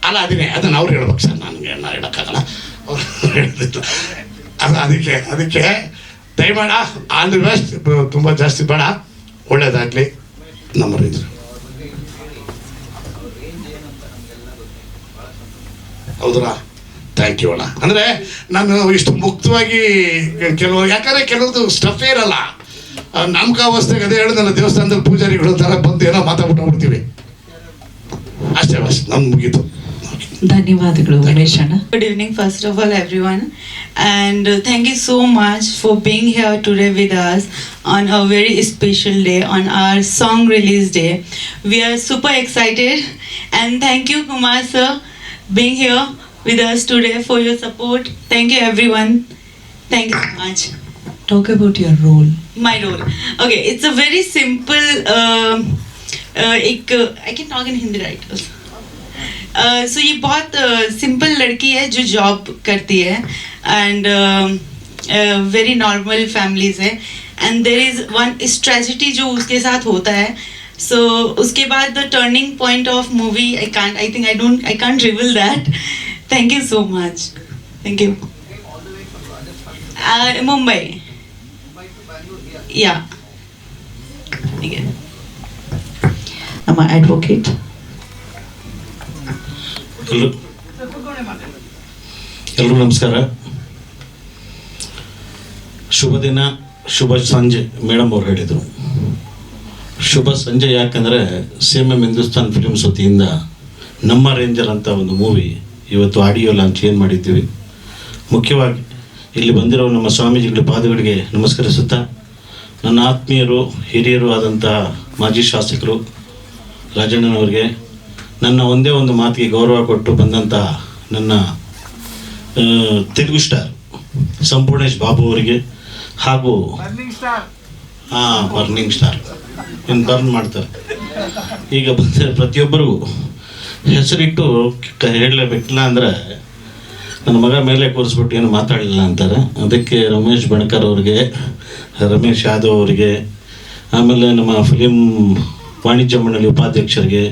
ಅಲ್ಲ ಅದನ್ನು ಅವ್ರು ಹೇಳ್ಬೇಕು ಸರ್, ನನಗೆ ಅಣ್ಣ ಹೇಳೋಕ್ಕಾಗಲ್ಲ, ಅವ್ರು ಹೇಳ್ತಿಲ್ಲ. ಅದಕ್ಕೆ ದಯಮಾಡ ಆಲ್ ದಿ ಬೆಸ್ಟ್. ತುಂಬ ಜಾಸ್ತಿ ಬೇಡ, ಒಳ್ಳೇದಾಗಲಿ. ನಮ್ಮ ರೈತರು ಹೌದಾ, ಥ್ಯಾಂಕ್ ಯು ಅಣ್ಣ. ಅಂದರೆ ನಾನು ಇಷ್ಟು ಮುಕ್ತವಾಗಿ ಕೆಲವು, ಯಾಕಂದರೆ ಕೆಲವ್ರದ್ದು ಸ್ಟಫೇ ಇರಲ್ಲ, ನಾಮಕಾವಸ್ಥೆಗೆ ಅದೇ ಹೇಳಿ ನನ್ನ ದೇವಸ್ಥಾನದಲ್ಲಿ ಪೂಜಾರಿಗಳು ಥರ ಬಂದು ಏನೋ ಮಾತಾಡ್ಬಿಟ್ಬಿಡ್ತೀವಿ ಅಷ್ಟೇ, ಬಸ್ ನಮ್ಗೆ ಮುಗೀತು. ಧನ್ಯವಾದಗಳು ಉಮೇಶ್ ಅಣ್ಣ. Good evening, first of all, everyone, and thank you so much for being here today with us on a very special day, on our song release day. We are super excited, and thank you, Kumar sir, being here with us today, for your support. Thank you, everyone. Thank you so much. Talk about your role. My role. Okay, it's a very simple. I can talk in Hindi, right? सो ये बहुत simple लड़की है जो job करती है, and very normal families है, and there is one इस tragedy जो उसके साथ होता है. सो उसके बाद the turning point of movie I can't reveal that. Thank you so much. Thank you. Mumbai, या. ನಮ್ಮ ಅಡ್ವೊಕೇಟ್. ಎಲ್ರಿಗೂ ನಮಸ್ಕಾರ. ಶುಭ ದಿನ, ಶುಭ ಸಂಜೆ ಮೇಡಮ್ ಅವ್ರು ಹೇಳಿದರು. ಶುಭ ಸಂಜೆ ಯಾಕಂದರೆ CMM ಹಿಂದೂಸ್ತಾನ್ ಫಿಲ್ಮ್ಸ್ ವತಿಯಿಂದ ನಮ್ಮ ರೇಂಜರ್ ಅಂತ ಒಂದು ಮೂವಿ ಇವತ್ತು ಆಡಿಯೋ ಲಾಂಚ್ ಏನು ಮಾಡಿದ್ದೀವಿ. ಮುಖ್ಯವಾಗಿ ಇಲ್ಲಿ ಬಂದಿರೋ ನಮ್ಮ ಸ್ವಾಮೀಜಿಗಳ ಪಾದಗಳಿಗೆ ನಮಸ್ಕರಿಸುತ್ತಾ, ನನ್ನ ಆತ್ಮೀಯರು ಹಿರಿಯರು ಆದಂತಹ ಮಾಜಿ ಶಾಸಕರು ರಾಜಣ್ಣನವರಿಗೆ, ನನ್ನ ಒಂದೇ ಒಂದು ಮಾತಿಗೆ ಗೌರವ ಕೊಟ್ಟು ಬಂದಂತಹ ನನ್ನ ತೆಲುಗು ಸ್ಟಾರ್ ಸಂಪೂರ್ಣೇಶ್ ಬಾಬು ಅವರಿಗೆ, ಹಾಗೂ ಬರ್ನಿಂಗ್ ಸ್ಟಾರ್ ಇನ್ನು ಬರ್ನ್ ಮಾಡ್ತಾರೆ ಈಗ ಬಂದ ಪ್ರತಿಯೊಬ್ಬರಿಗೂ ಹೆಸರಿಟ್ಟು ಹೇಳಲೇಬೇಕಿಲ್ಲ ಅಂದರೆ ನನ್ನ ಮಗ ಮೇಲೆ ಕೂರಿಸ್ಬಿಟ್ಟು ಏನು ಮಾತಾಡಲಿಲ್ಲ ಅಂತಾರೆ. ಅದಕ್ಕೆ ರಮೇಶ್ ಬಣಕರ್ ಅವ್ರಿಗೆ, ರಮೇಶ್ ಯಾದವ್ ಅವರಿಗೆ, ಆಮೇಲೆ ನಮ್ಮ ಫಿಲಿಂ ವಾಣಿಜ್ಯ ಮಂಡಳಿ ಉಪಾಧ್ಯಕ್ಷರಿಗೆ,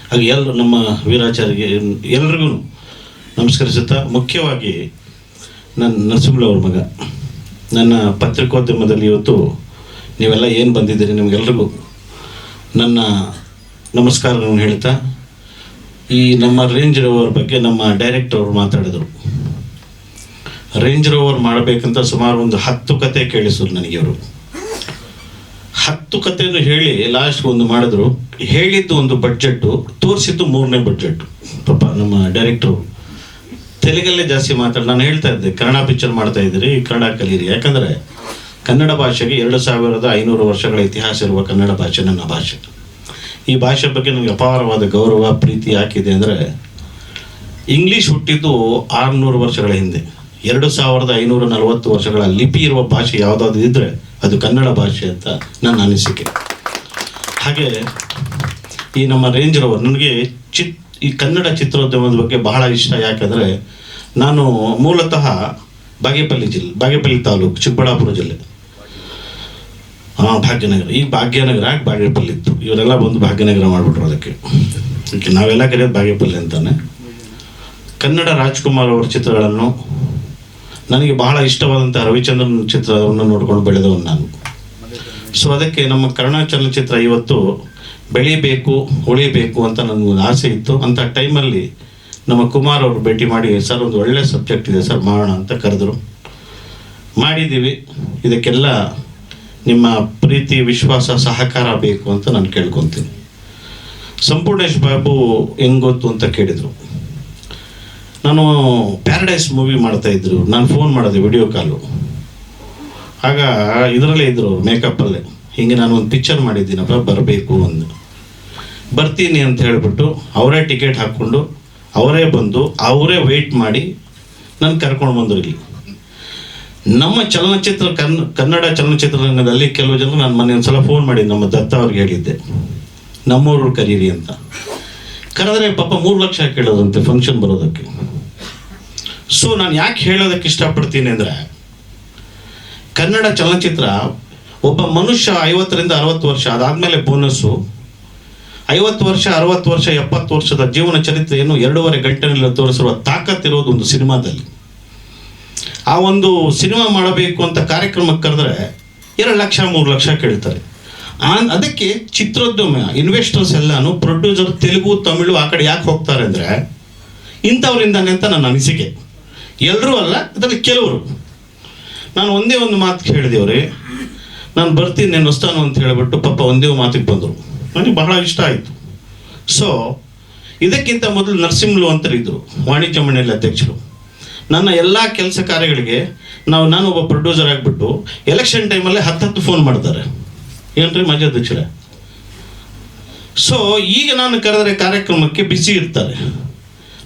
ಹಾಗೆ ಎಲ್ಲರೂ ನಮ್ಮ ವೀರಾಚಾರ್ಯಗೆ ಎಲ್ರಿಗೂ ನಮಸ್ಕರಿಸುತ್ತಾ, ಮುಖ್ಯವಾಗಿ ನನ್ನ ನರಸಿಂಹಳವ್ರ ಮಗ, ನನ್ನ ಪತ್ರಿಕೋದ್ಯಮದಲ್ಲಿ ಇವತ್ತು ನೀವೆಲ್ಲ ಏನು ಬಂದಿದ್ದೀರಿ ನಿಮಗೆಲ್ರಿಗೂ ನನ್ನ ನಮಸ್ಕಾರಗಳನ್ನು ಹೇಳ್ತಾ, ಈ ನಮ್ಮ ರೇಂಜ್ ರೋವರ್ ಬಗ್ಗೆ ನಮ್ಮ ಡೈರೆಕ್ಟರ್ ಅವರು ಮಾತಾಡಿದರು. ರೇಂಜ್ ರೋವರ್ ಮಾಡಬೇಕಂತ ಸುಮಾರು ಒಂದು 10 ಕತೆ ಕೇಳಿಸಿದ್ರು ನನಗೆ ಅವರು. 10 ಕತೆಯನ್ನು ಹೇಳಿ ಲಾಸ್ಟ್ ಒಂದು ಮಾಡಿದ್ರು. ಹೇಳಿದ್ದು ಒಂದು ಬಡ್ಜೆಟ್ಟು, ತೋರಿಸಿದ್ದು 3ನೇ ಬಡ್ಜೆಟ್ಟು. ಪಾಪ ನಮ್ಮ ಡೈರೆಕ್ಟ್ರು ತೆಲುಗಲ್ಲೇ ಜಾಸ್ತಿ ನಾನು ಹೇಳ್ತಾ ಇದ್ದೆ, ಕನ್ನಡ ಪಿಕ್ಚರ್ ಮಾಡ್ತಾ ಇದ್ದೀರಿ, ಕನ್ನಡ ಕಲೀರಿ. ಯಾಕಂದರೆ ಕನ್ನಡ ಭಾಷೆಗೆ 2500 ವರ್ಷಗಳ ಇತಿಹಾಸ ಇರುವ ಕನ್ನಡ ಭಾಷೆ ನನ್ನ ಭಾಷೆ. ಈ ಭಾಷೆ ಬಗ್ಗೆ ನನಗೆ ಅಪಾರವಾದ ಗೌರವ ಪ್ರೀತಿ ಯಾಕಿದೆ ಅಂದರೆ, ಇಂಗ್ಲೀಷ್ ಹುಟ್ಟಿದ್ದು 600 ವರ್ಷಗಳ ಹಿಂದೆ. 2540 ವರ್ಷಗಳ ಲಿಪಿ ಇರುವ ಭಾಷೆ ಯಾವುದಾದ್ರು ಇದ್ದರೆ ಅದು ಕನ್ನಡ ಭಾಷೆ ಅಂತ ನನ್ನ ಅನಿಸಿಕೆ. ಹಾಗೆ ಈ ನಮ್ಮ ರೇಂಜ್ ರೋವರ್ ನನಗೆ ಈ ಕನ್ನಡ ಚಿತ್ರೋದ್ಯಮದ ಬಗ್ಗೆ ಬಹಳ ಇಷ್ಟ. ಯಾಕಂದರೆ ನಾನು ಮೂಲತಃ ಬಾಗೇಪಲ್ಲಿ ತಾಲೂಕು, ಚಿಕ್ಕಬಳ್ಳಾಪುರ ಜಿಲ್ಲೆ, ಭಾಗ್ಯನಗರ. ಈಗ ಭಾಗ್ಯನಗರ ಬಾಗೇಪಲ್ಲಿ ಇತ್ತು, ಇವರೆಲ್ಲ ಬಂದು ಭಾಗ್ಯನಗರ ಮಾಡಿಬಿಟ್ರು. ಅದಕ್ಕೆ ನಾವೆಲ್ಲ ಕರೆಯೋದು ಬಾಗೇಪಲ್ಲಿ ಅಂತಾನೆ. ಕನ್ನಡ ರಾಜ್ಕುಮಾರ್ ಅವರ ಚಿತ್ರಗಳನ್ನು, ನನಗೆ ಬಹಳ ಇಷ್ಟವಾದಂಥ ರವಿಚಂದ್ರನ್ ಚಿತ್ರವನ್ನು ನೋಡ್ಕೊಂಡು ಬೆಳೆದವನು ನಾನು. ಸೊ ಅದಕ್ಕೆ ನಮ್ಮ ಕನ್ನಡ ಚಲನಚಿತ್ರ ಇವತ್ತು ಬೆಳಿಬೇಕು, ಉಳಿಬೇಕು ಅಂತ ನನಗೊಂದು ಆಸೆ ಇತ್ತು. ಅಂಥ ಟೈಮಲ್ಲಿ ನಮ್ಮ ಕುಮಾರ್ ಅವರು ಭೇಟಿ ಮಾಡಿ, ಸರ್ ಒಂದು ಒಳ್ಳೆ ಸಬ್ಜೆಕ್ಟ್ ಇದೆ ಸರ್, ಮಾಡೋಣ ಅಂತ ಕರೆದ್ರು. ಮಾಡಿದ್ದೀವಿ. ಇದಕ್ಕೆಲ್ಲ ನಿಮ್ಮ ಪ್ರೀತಿ, ವಿಶ್ವಾಸ, ಸಹಕಾರ ಬೇಕು ಅಂತ ನಾನು ಕೇಳ್ಕೊತೀನಿ. ಸಂಪೂರ್ಣೇಶ್ ಬಾಬು ಹೆಂಗೆ ಗೊತ್ತು ಅಂತ ಕೇಳಿದರು. ನಾನು ಪ್ಯಾರಡೈಸ್ ಮೂವಿ ಮಾಡ್ತಾಯಿದ್ರು, ನಾನು ಫೋನ್ ಮಾಡಿದೆ ವಿಡಿಯೋ ಕಾಲು. ಆಗ ಇದರಲ್ಲೇ ಇದ್ದರು ಮೇಕಪ್ಪಲ್ಲೇ, ಹಿಂಗೆ ನಾನು ಒಂದು ಪಿಕ್ಚರ್ ಮಾಡಿದ್ದೀನಪ್ಪ, ಬರಬೇಕು ಅಂದು. ಬರ್ತೀನಿ ಅಂತ ಹೇಳಿಬಿಟ್ಟು ಅವರೇ ಟಿಕೆಟ್ ಹಾಕ್ಕೊಂಡು ಅವರೇ ಬಂದು ಅವರೇ ವೆಯ್ಟ್ ಮಾಡಿ ನಾನು ಕರ್ಕೊಂಡು ಬಂದರು ಇಲ್ಲಿ. ನಮ್ಮ ಚಲನಚಿತ್ರ ಕನ್ನಡ ಚಲನಚಿತ್ರರಂಗದಲ್ಲಿ ಕೆಲವು ಜನ ನಾನು ಮೊನ್ನೆ ಒಂದು ಸಲ ಫೋನ್ ಮಾಡಿ ನಮ್ಮ ದತ್ತ ಅವ್ರಿಗೆ ಹೇಳಿದ್ದೆ, ನಮ್ಮೂರು ಕರೀರಿ ಅಂತ. ಕರೆದ್ರೆ ಪಾಪ 3 ಲಕ್ಷ ಕೇಳೋದಂತೆ ಫಂಕ್ಷನ್ ಬರೋದಕ್ಕೆ. ಸೊ ನಾನು ಯಾಕೆ ಹೇಳೋದಕ್ಕೆ ಇಷ್ಟಪಡ್ತೀನಿ ಅಂದರೆ, ಕನ್ನಡ ಚಲನಚಿತ್ರ ಒಬ್ಬ ಮನುಷ್ಯ 50ರಿಂದ 60 ವರ್ಷ ಅದಾದಮೇಲೆ ಬೋನಸ್ಸು 50 ವರ್ಷ, 60 ವರ್ಷ, 70 ವರ್ಷದ ಜೀವನ ಚರಿತ್ರೆಯನ್ನು 2.5 ಗಂಟೆನಲ್ಲಿ ತೋರಿಸಿರುವ ತಾಕತ್ತಿರೋದು ಒಂದು ಸಿನಿಮಾದಲ್ಲಿ. ಆ ಒಂದು ಸಿನಿಮಾ ಮಾಡಬೇಕು ಅಂತ ಕಾರ್ಯಕ್ರಮಕ್ಕೆ ಕರೆದ್ರೆ 2 ಲಕ್ಷ 3 ಲಕ್ಷ ಕೇಳ್ತಾರೆ. ಅದಕ್ಕೆ ಚಿತ್ರೋದ್ಯಮ ಇನ್ವೆಸ್ಟರ್ಸ್ ಎಲ್ಲಾನು ಪ್ರೊಡ್ಯೂಸರ್ ತೆಲುಗು, ತಮಿಳು ಆ ಕಡೆ ಯಾಕೆ ಹೋಗ್ತಾರೆ ಅಂದರೆ ಇಂಥವ್ರಿಂದಾನೆ ಅಂತ ನನ್ನ ಅನಿಸಿಕೆ. ಎಲ್ಲರೂ ಅಲ್ಲ, ಅದರಲ್ಲಿ ಕೆಲವರು. ನಾನು ಒಂದೇ ಒಂದು ಮಾತು ಹೇಳಿದೆವ್ರಿ, ನಾನು ಬರ್ತೀನಿ ನಾನು ಹೊಸ್ತಾನು ಅಂತ ಹೇಳಿಬಿಟ್ಟು ಪಾಪ ಒಂದೇ ಮಾತಿಗೆ ಬಂದರು. ನನಗೆ ಬಹಳ ಇಷ್ಟ ಆಯಿತು. ಸೊ ಇದಕ್ಕಿಂತ ಮೊದಲು ನರಸಿಂಹಲು ಅಂತರಿದ್ದರು, ವಾಣಿಜ್ಯ ಮಂಡಳಿ ಅಧ್ಯಕ್ಷರು. ನನ್ನ ಎಲ್ಲ ಕೆಲಸ ಕಾರ್ಯಗಳಿಗೆ ನಾನು ಒಬ್ಬ ಪ್ರೊಡ್ಯೂಸರ್ ಆಗಿಬಿಟ್ಟು ಎಲೆಕ್ಷನ್ ಟೈಮಲ್ಲೇ 10 ಫೋನ್ ಮಾಡ್ತಾರೆ, ಏನ್ರಿ ಮಾಜಿ ಅಧ್ಯಕ್ಷರೇ. ಸೊ ಈಗ ನಾನು ಕರೆದರೆ ಕಾರ್ಯಕ್ರಮಕ್ಕೆ ಬಿಸಿ ಇರ್ತಾರೆ.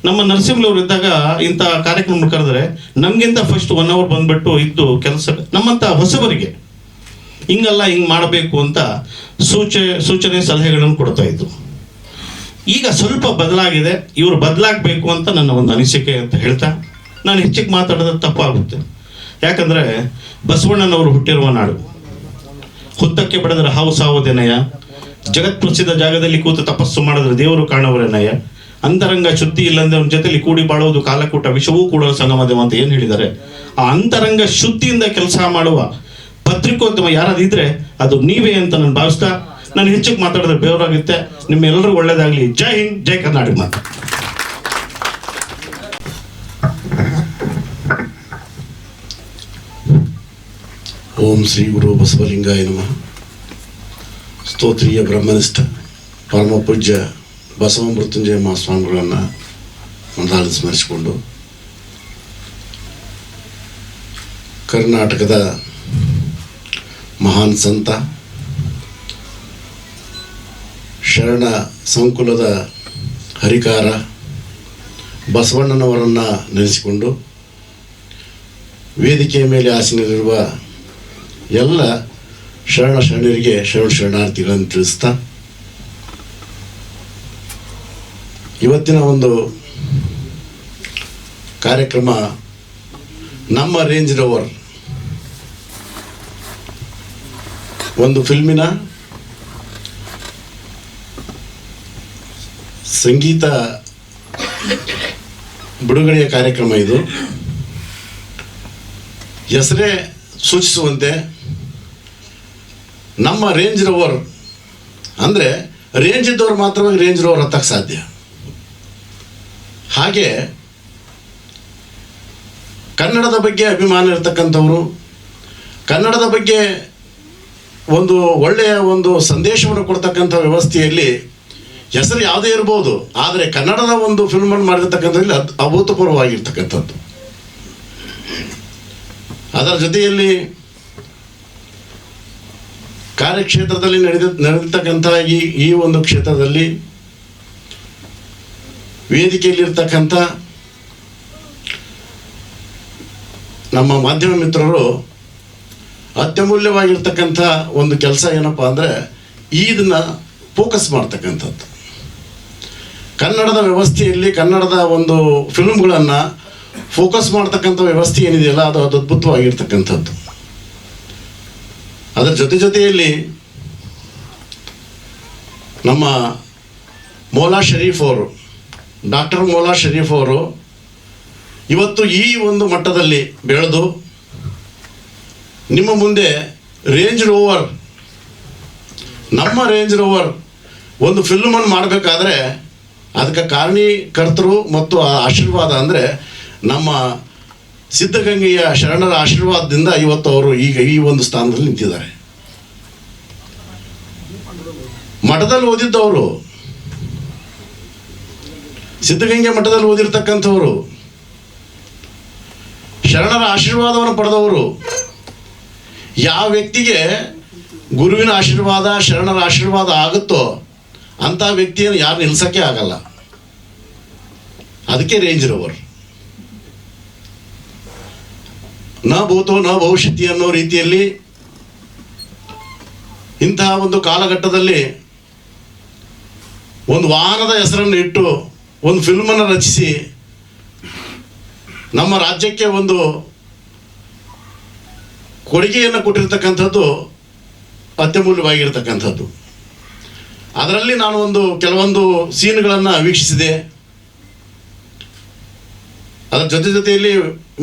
ನಮ್ಮ ನರಸಿಂಹಲವ್ರು ಇದ್ದಾಗ ಇಂಥ ಕಾರ್ಯಕ್ರಮ ಕರೆದ್ರೆ ನಮಗಿಂತ ಫಸ್ಟ್ 1 ಅವರ್ ಬಂದುಬಿಟ್ಟು ಇದ್ದು ಕೆಲಸ ನಮ್ಮಂಥ ಹೊಸಬರಿಗೆ ಹಿಂಗಲ್ಲ, ಹಿಂಗೆ ಮಾಡಬೇಕು ಅಂತ ಸೂಚನೆ ಸಲಹೆಗಳನ್ನು ಕೊಡ್ತಾ ಇದ್ರು. ಈಗ ಸ್ವಲ್ಪ ಬದಲಾಗಿದೆ, ಇವರು ಬದಲಾಗಬೇಕು ಅಂತ ನನ್ನ ಒಂದು ಅನಿಸಿಕೆ ಅಂತ ಹೇಳ್ತಾ ನಾನು ಹೆಚ್ಚಿಗೆ ಮಾತಾಡೋದು ತಪ್ಪಾಗುತ್ತೆ. ಯಾಕಂದರೆ ಬಸವಣ್ಣನವರು ಹುಟ್ಟಿರುವ ನಾಡು, ಹುತ್ತಕ್ಕೆ ಬೆಳೆದರೆ ಹಾವು ಸಾವುದೇನಯ್ಯ, ಜಗತ್ ಪ್ರಸಿದ್ಧ ಜಾಗದಲ್ಲಿ ಕೂತು ತಪಸ್ಸು ಮಾಡಿದ್ರೆ ದೇವರು ಕಾಣವರೇನಯ್ಯ, ಅಂತರಂಗ ಶುದ್ಧಿ ಇಲ್ಲಂದ್ರೆ ಅವನ ಜೊತೆಲಿ ಕೂಡಿ ಬಾಳುವುದು ಕಾಲಕೂಟ, ವಿಷವೂ ಕೂಡ ಸಂಗಮದೇವ ಅಂತ ಏನು ಹೇಳಿದ್ದಾರೆ. ಆ ಅಂತರಂಗ ಶುದ್ಧಿಯಿಂದ ಕೆಲಸ ಮಾಡುವ ಪತ್ರಿಕೋದ್ಯಮ ಯಾರಾದಿದ್ರೆ ಅದು ನೀವೇ ಅಂತ ನಾನು ಭಾವಿಸ್ತಾ ನಾನು ಹೆಚ್ಚಿಗೆ ಮಾತಾಡಿದ್ರೆ ಬೇವರಾಗುತ್ತೆ. ನಿಮ್ಮೆಲ್ಲರಿಗೂ ಒಳ್ಳೇದಾಗಲಿ. ಜೈ ಹಿಂದ್, ಜೈ ಕರ್ನಾಟಕ ಮಾತು. ಓಂ ಶ್ರೀ ಗುರು ಬಸವಲಿಂಗಾಯ ನಮಃ. ಸ್ತೋತ್ರೀಯ ಬ್ರಹ್ಮನಿಷ್ಠ ಪರಮ ಪೂಜ್ಯ ಬಸವ ಮೃತ್ಯುಂಜಯ ಮಹಾಸ್ವಾಮಿಗಳನ್ನು ಒಂದಾಳು ಸ್ಮರಿಸಿಕೊಂಡು, ಕರ್ನಾಟಕದ ಮಹಾನ್ ಸಂತ, ಶರಣ ಸಂಕುಲದ ಹರಿಕಾರ ಬಸವಣ್ಣನವರನ್ನು ನೆನೆಸಿಕೊಂಡು, ವೇದಿಕೆಯ ಮೇಲೆ ಆಸೀನರಿರುವ ಎಲ್ಲ ಶರಣರಿಗೆ ಶರಣಾರ್ಥಿಗಳನ್ನು ತಿಳಿಸ್ತಾ, ಇವತ್ತಿನ ಒಂದು ಕಾರ್ಯಕ್ರಮ ನಮ್ಮ ರೇಂಜ್ ರೋವರ್ ಒಂದು ಫಿಲ್ಮಿನ ಸಂಗೀತ ಬಿಡುಗಡೆಯ ಕಾರ್ಯಕ್ರಮ. ಇದು ಹೆಸರೇ ಸೂಚಿಸುವಂತೆ ನಮ್ಮ ರೇಂಜ್ ರೋವರ್ ಅಂದರೆ ರೇಂಜ್ ಇದ್ದವ್ರು ಮಾತ್ರವಾಗಿ ರೇಂಜ್ ರೋವರ್ ಹತ್ತಕ್ಕೆ ಸಾಧ್ಯ. ಹಾಗೆ ಕನ್ನಡದ ಬಗ್ಗೆ ಅಭಿಮಾನ ಇರತಕ್ಕಂಥವರು, ಕನ್ನಡದ ಬಗ್ಗೆ ಒಂದು ಒಳ್ಳೆಯ ಒಂದು ಸಂದೇಶವನ್ನು ಕೊಡ್ತಕ್ಕಂಥ ವ್ಯವಸ್ಥೆಯಲ್ಲಿ ಹೆಸರು ಯಾವುದೇ ಇರ್ಬೋದು, ಆದರೆ ಕನ್ನಡದ ಒಂದು ಫಿಲ್ಮನ್ನು ಮಾಡಿರ್ತಕ್ಕಂಥದ್ರಲ್ಲಿ ಅಭೂತಪೂರ್ವವಾಗಿರ್ತಕ್ಕಂಥದ್ದು. ಅದರ ಜೊತೆಯಲ್ಲಿ ಕಾರ್ಯಕ್ಷೇತ್ರದಲ್ಲಿ ನಡೆದಿರ್ತಕ್ಕಂಥ ಈ ಒಂದು ಕ್ಷೇತ್ರದಲ್ಲಿ ವೇದಿಕೆಯಲ್ಲಿರ್ತಕ್ಕಂಥ ನಮ್ಮ ಮಾಧ್ಯಮ ಮಿತ್ರರು ಅತ್ಯಮೂಲ್ಯವಾಗಿರ್ತಕ್ಕಂಥ ಒಂದು ಕೆಲಸ ಏನಪ್ಪ ಅಂದರೆ ಇದನ್ನು ಫೋಕಸ್ ಮಾಡ್ತಕ್ಕಂಥದ್ದು. ಕನ್ನಡದ ವ್ಯವಸ್ಥೆಯಲ್ಲಿ ಕನ್ನಡದ ಒಂದು ಫಿಲ್ಮ್ಗಳನ್ನು ಫೋಕಸ್ ಮಾಡ್ತಕ್ಕಂಥ ವ್ಯವಸ್ಥೆ ಏನಿದೆಯಲ್ಲ ಅದು ಅದ್ಭುತವಾಗಿರ್ತಕ್ಕಂಥದ್ದು. ಅದರ ಜೊತೆಯಲ್ಲಿ ನಮ್ಮ ಮೌಲಾ ಶರೀಫ್ ಅವರು, ಡಾಕ್ಟರ್ ಮೌಲಾ ಶರೀಫ್ ಅವರು ಇವತ್ತು ಈ ಒಂದು ಮಟ್ಟದಲ್ಲಿ ಬೆಳೆದು ನಿಮ್ಮ ಮುಂದೆ ರೇಂಜ್ ರೋವರ್ ನಮ್ಮ ರೇಂಜ್ ರೋವರ್ ಒಂದು ಫಿಲ್ಮನ್ನು ಮಾಡಬೇಕಾದ್ರೆ ಅದಕ್ಕೆ ಕಾರಣೀಕರ್ತರು ಮತ್ತು ಆ ಆಶೀರ್ವಾದ ಅಂದರೆ ನಮ್ಮ ಸಿದ್ಧಗಂಗೆಯ ಶರಣರ ಆಶೀರ್ವಾದದಿಂದ ಇವತ್ತು ಅವರು ಈಗ ಈ ಒಂದು ಸ್ಥಾನದಲ್ಲಿ ನಿಂತಿದ್ದಾರೆ. ಮಠದಲ್ಲಿ ಓದಿದ್ದವರು, ಸಿದ್ಧಗಂಗೆ ಮಠದಲ್ಲಿ ಓದಿರ್ತಕ್ಕಂಥವರು, ಶರಣರ ಆಶೀರ್ವಾದವನ್ನು ಪಡೆದವರು. ಯಾವ ವ್ಯಕ್ತಿಗೆ ಗುರುವಿನ ಆಶೀರ್ವಾದ ಶರಣರ ಆಶೀರ್ವಾದ ಆಗುತ್ತೋ ಅಂಥ ವ್ಯಕ್ತಿಯನ್ನು ಯಾರು ನಿಲ್ಸೋಕ್ಕೆ ಆಗಲ್ಲ. ಅದಕ್ಕೆ ರೇಂಜ್ ರೋವರ್. ನ ಭೂತೋ ನ ಭವಿಷ್ಯತಿ ಅನ್ನೋ ರೀತಿಯಲ್ಲಿ ಇಂತಹ ಒಂದು ಕಾಲಘಟ್ಟದಲ್ಲಿ ಒಂದು ವಾಹನದ ಹೆಸರನ್ನು ಇಟ್ಟು ಒಂದು ಫಿಲ್ಮನ್ನು ರಚಿಸಿ ನಮ್ಮ ರಾಜ್ಯಕ್ಕೆ ಒಂದು ಕೊಡುಗೆಯನ್ನು ಕೊಟ್ಟಿರ್ತಕ್ಕಂಥದ್ದು ಅತ್ಯಮೂಲ್ಯವಾಗಿರ್ತಕ್ಕಂಥದ್ದು. ಅದರಲ್ಲಿ ನಾನು ಕೆಲವೊಂದು ಸೀನ್ಗಳನ್ನು ವೀಕ್ಷಿಸಿದೆ. ಅದರ ಜೊತೆಯಲ್ಲಿ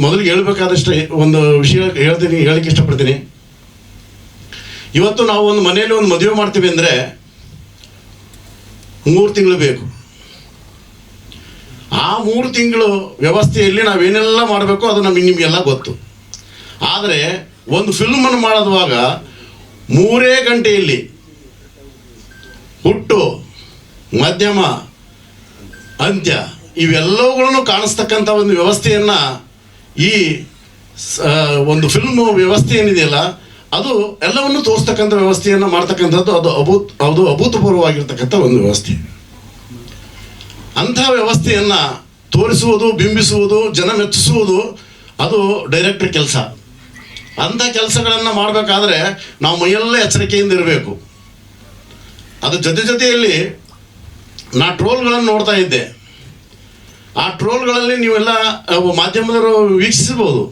ಮೊದಲಿಗೆ ಹೇಳಬೇಕಾದಷ್ಟು ಒಂದು ವಿಷಯ ಹೇಳಲಿಕ್ಕೆ ಇಷ್ಟಪಡ್ತೀನಿ. ಇವತ್ತು ನಾವು ಒಂದು ಮನೆಯಲ್ಲಿ ಒಂದು ಮದುವೆ ಮಾಡ್ತೀವಿ ಅಂದರೆ 3 ತಿಂಗಳು ಬೇಕು. ಆ 3 ತಿಂಗಳು ವ್ಯವಸ್ಥೆಯಲ್ಲಿ ನಾವೇನೆಲ್ಲ ಮಾಡಬೇಕು ಅದು ನಿಮಗೆಲ್ಲ ಗೊತ್ತು. ಆದರೆ ಒಂದು ಫಿಲ್ಮನ್ನು ಮಾಡುವಾಗ 3 ಗಂಟೆಯಲ್ಲಿ ಹುಟ್ಟು, ಮಧ್ಯಮ, ಅಂತ್ಯ ಇವೆಲ್ಲವುಗಳನ್ನು ಕಾಣಿಸ್ತಕ್ಕಂಥ ಒಂದು ವ್ಯವಸ್ಥೆಯನ್ನು ಈ ಒಂದು ಫಿಲ್ಮ್ ವ್ಯವಸ್ಥೆ ಏನಿದೆಯಲ್ಲ ಅದು ಎಲ್ಲವನ್ನು ತೋರಿಸ್ತಕ್ಕಂಥ ವ್ಯವಸ್ಥೆಯನ್ನು ಮಾಡ್ತಕ್ಕಂಥದ್ದು ಅದು ಅಭೂತಪೂರ್ವವಾಗಿರ್ತಕ್ಕಂಥ ಒಂದು ವ್ಯವಸ್ಥೆ. ಅಂಥ ವ್ಯವಸ್ಥೆಯನ್ನು ತೋರಿಸುವುದು, ಬಿಂಬಿಸುವುದು, ಜನ ಮೆಚ್ಚಿಸುವುದು ಅದು ಡೈರೆಕ್ಟರ್ ಕೆಲಸ. ಅಂಥ ಕೆಲಸಗಳನ್ನು ಮಾಡಬೇಕಾದ್ರೆ ನಾವು ಮೈಯೆಲ್ಲ ಎಚ್ಚರಿಕೆಯಿಂದ ಇರಬೇಕು. ಅದ್ರ ಜೊತೆಯಲ್ಲಿ ನಾ ಟ್ರೋಲ್ಗಳನ್ನು ನೋಡ್ತಾ ಇದ್ದೆ. ಆ ಟ್ರೋಲ್ಗಳಲ್ಲಿ ನೀವೆಲ್ಲ ಮಾಧ್ಯಮದವರು ವೀಕ್ಷಿಸಬಹುದು.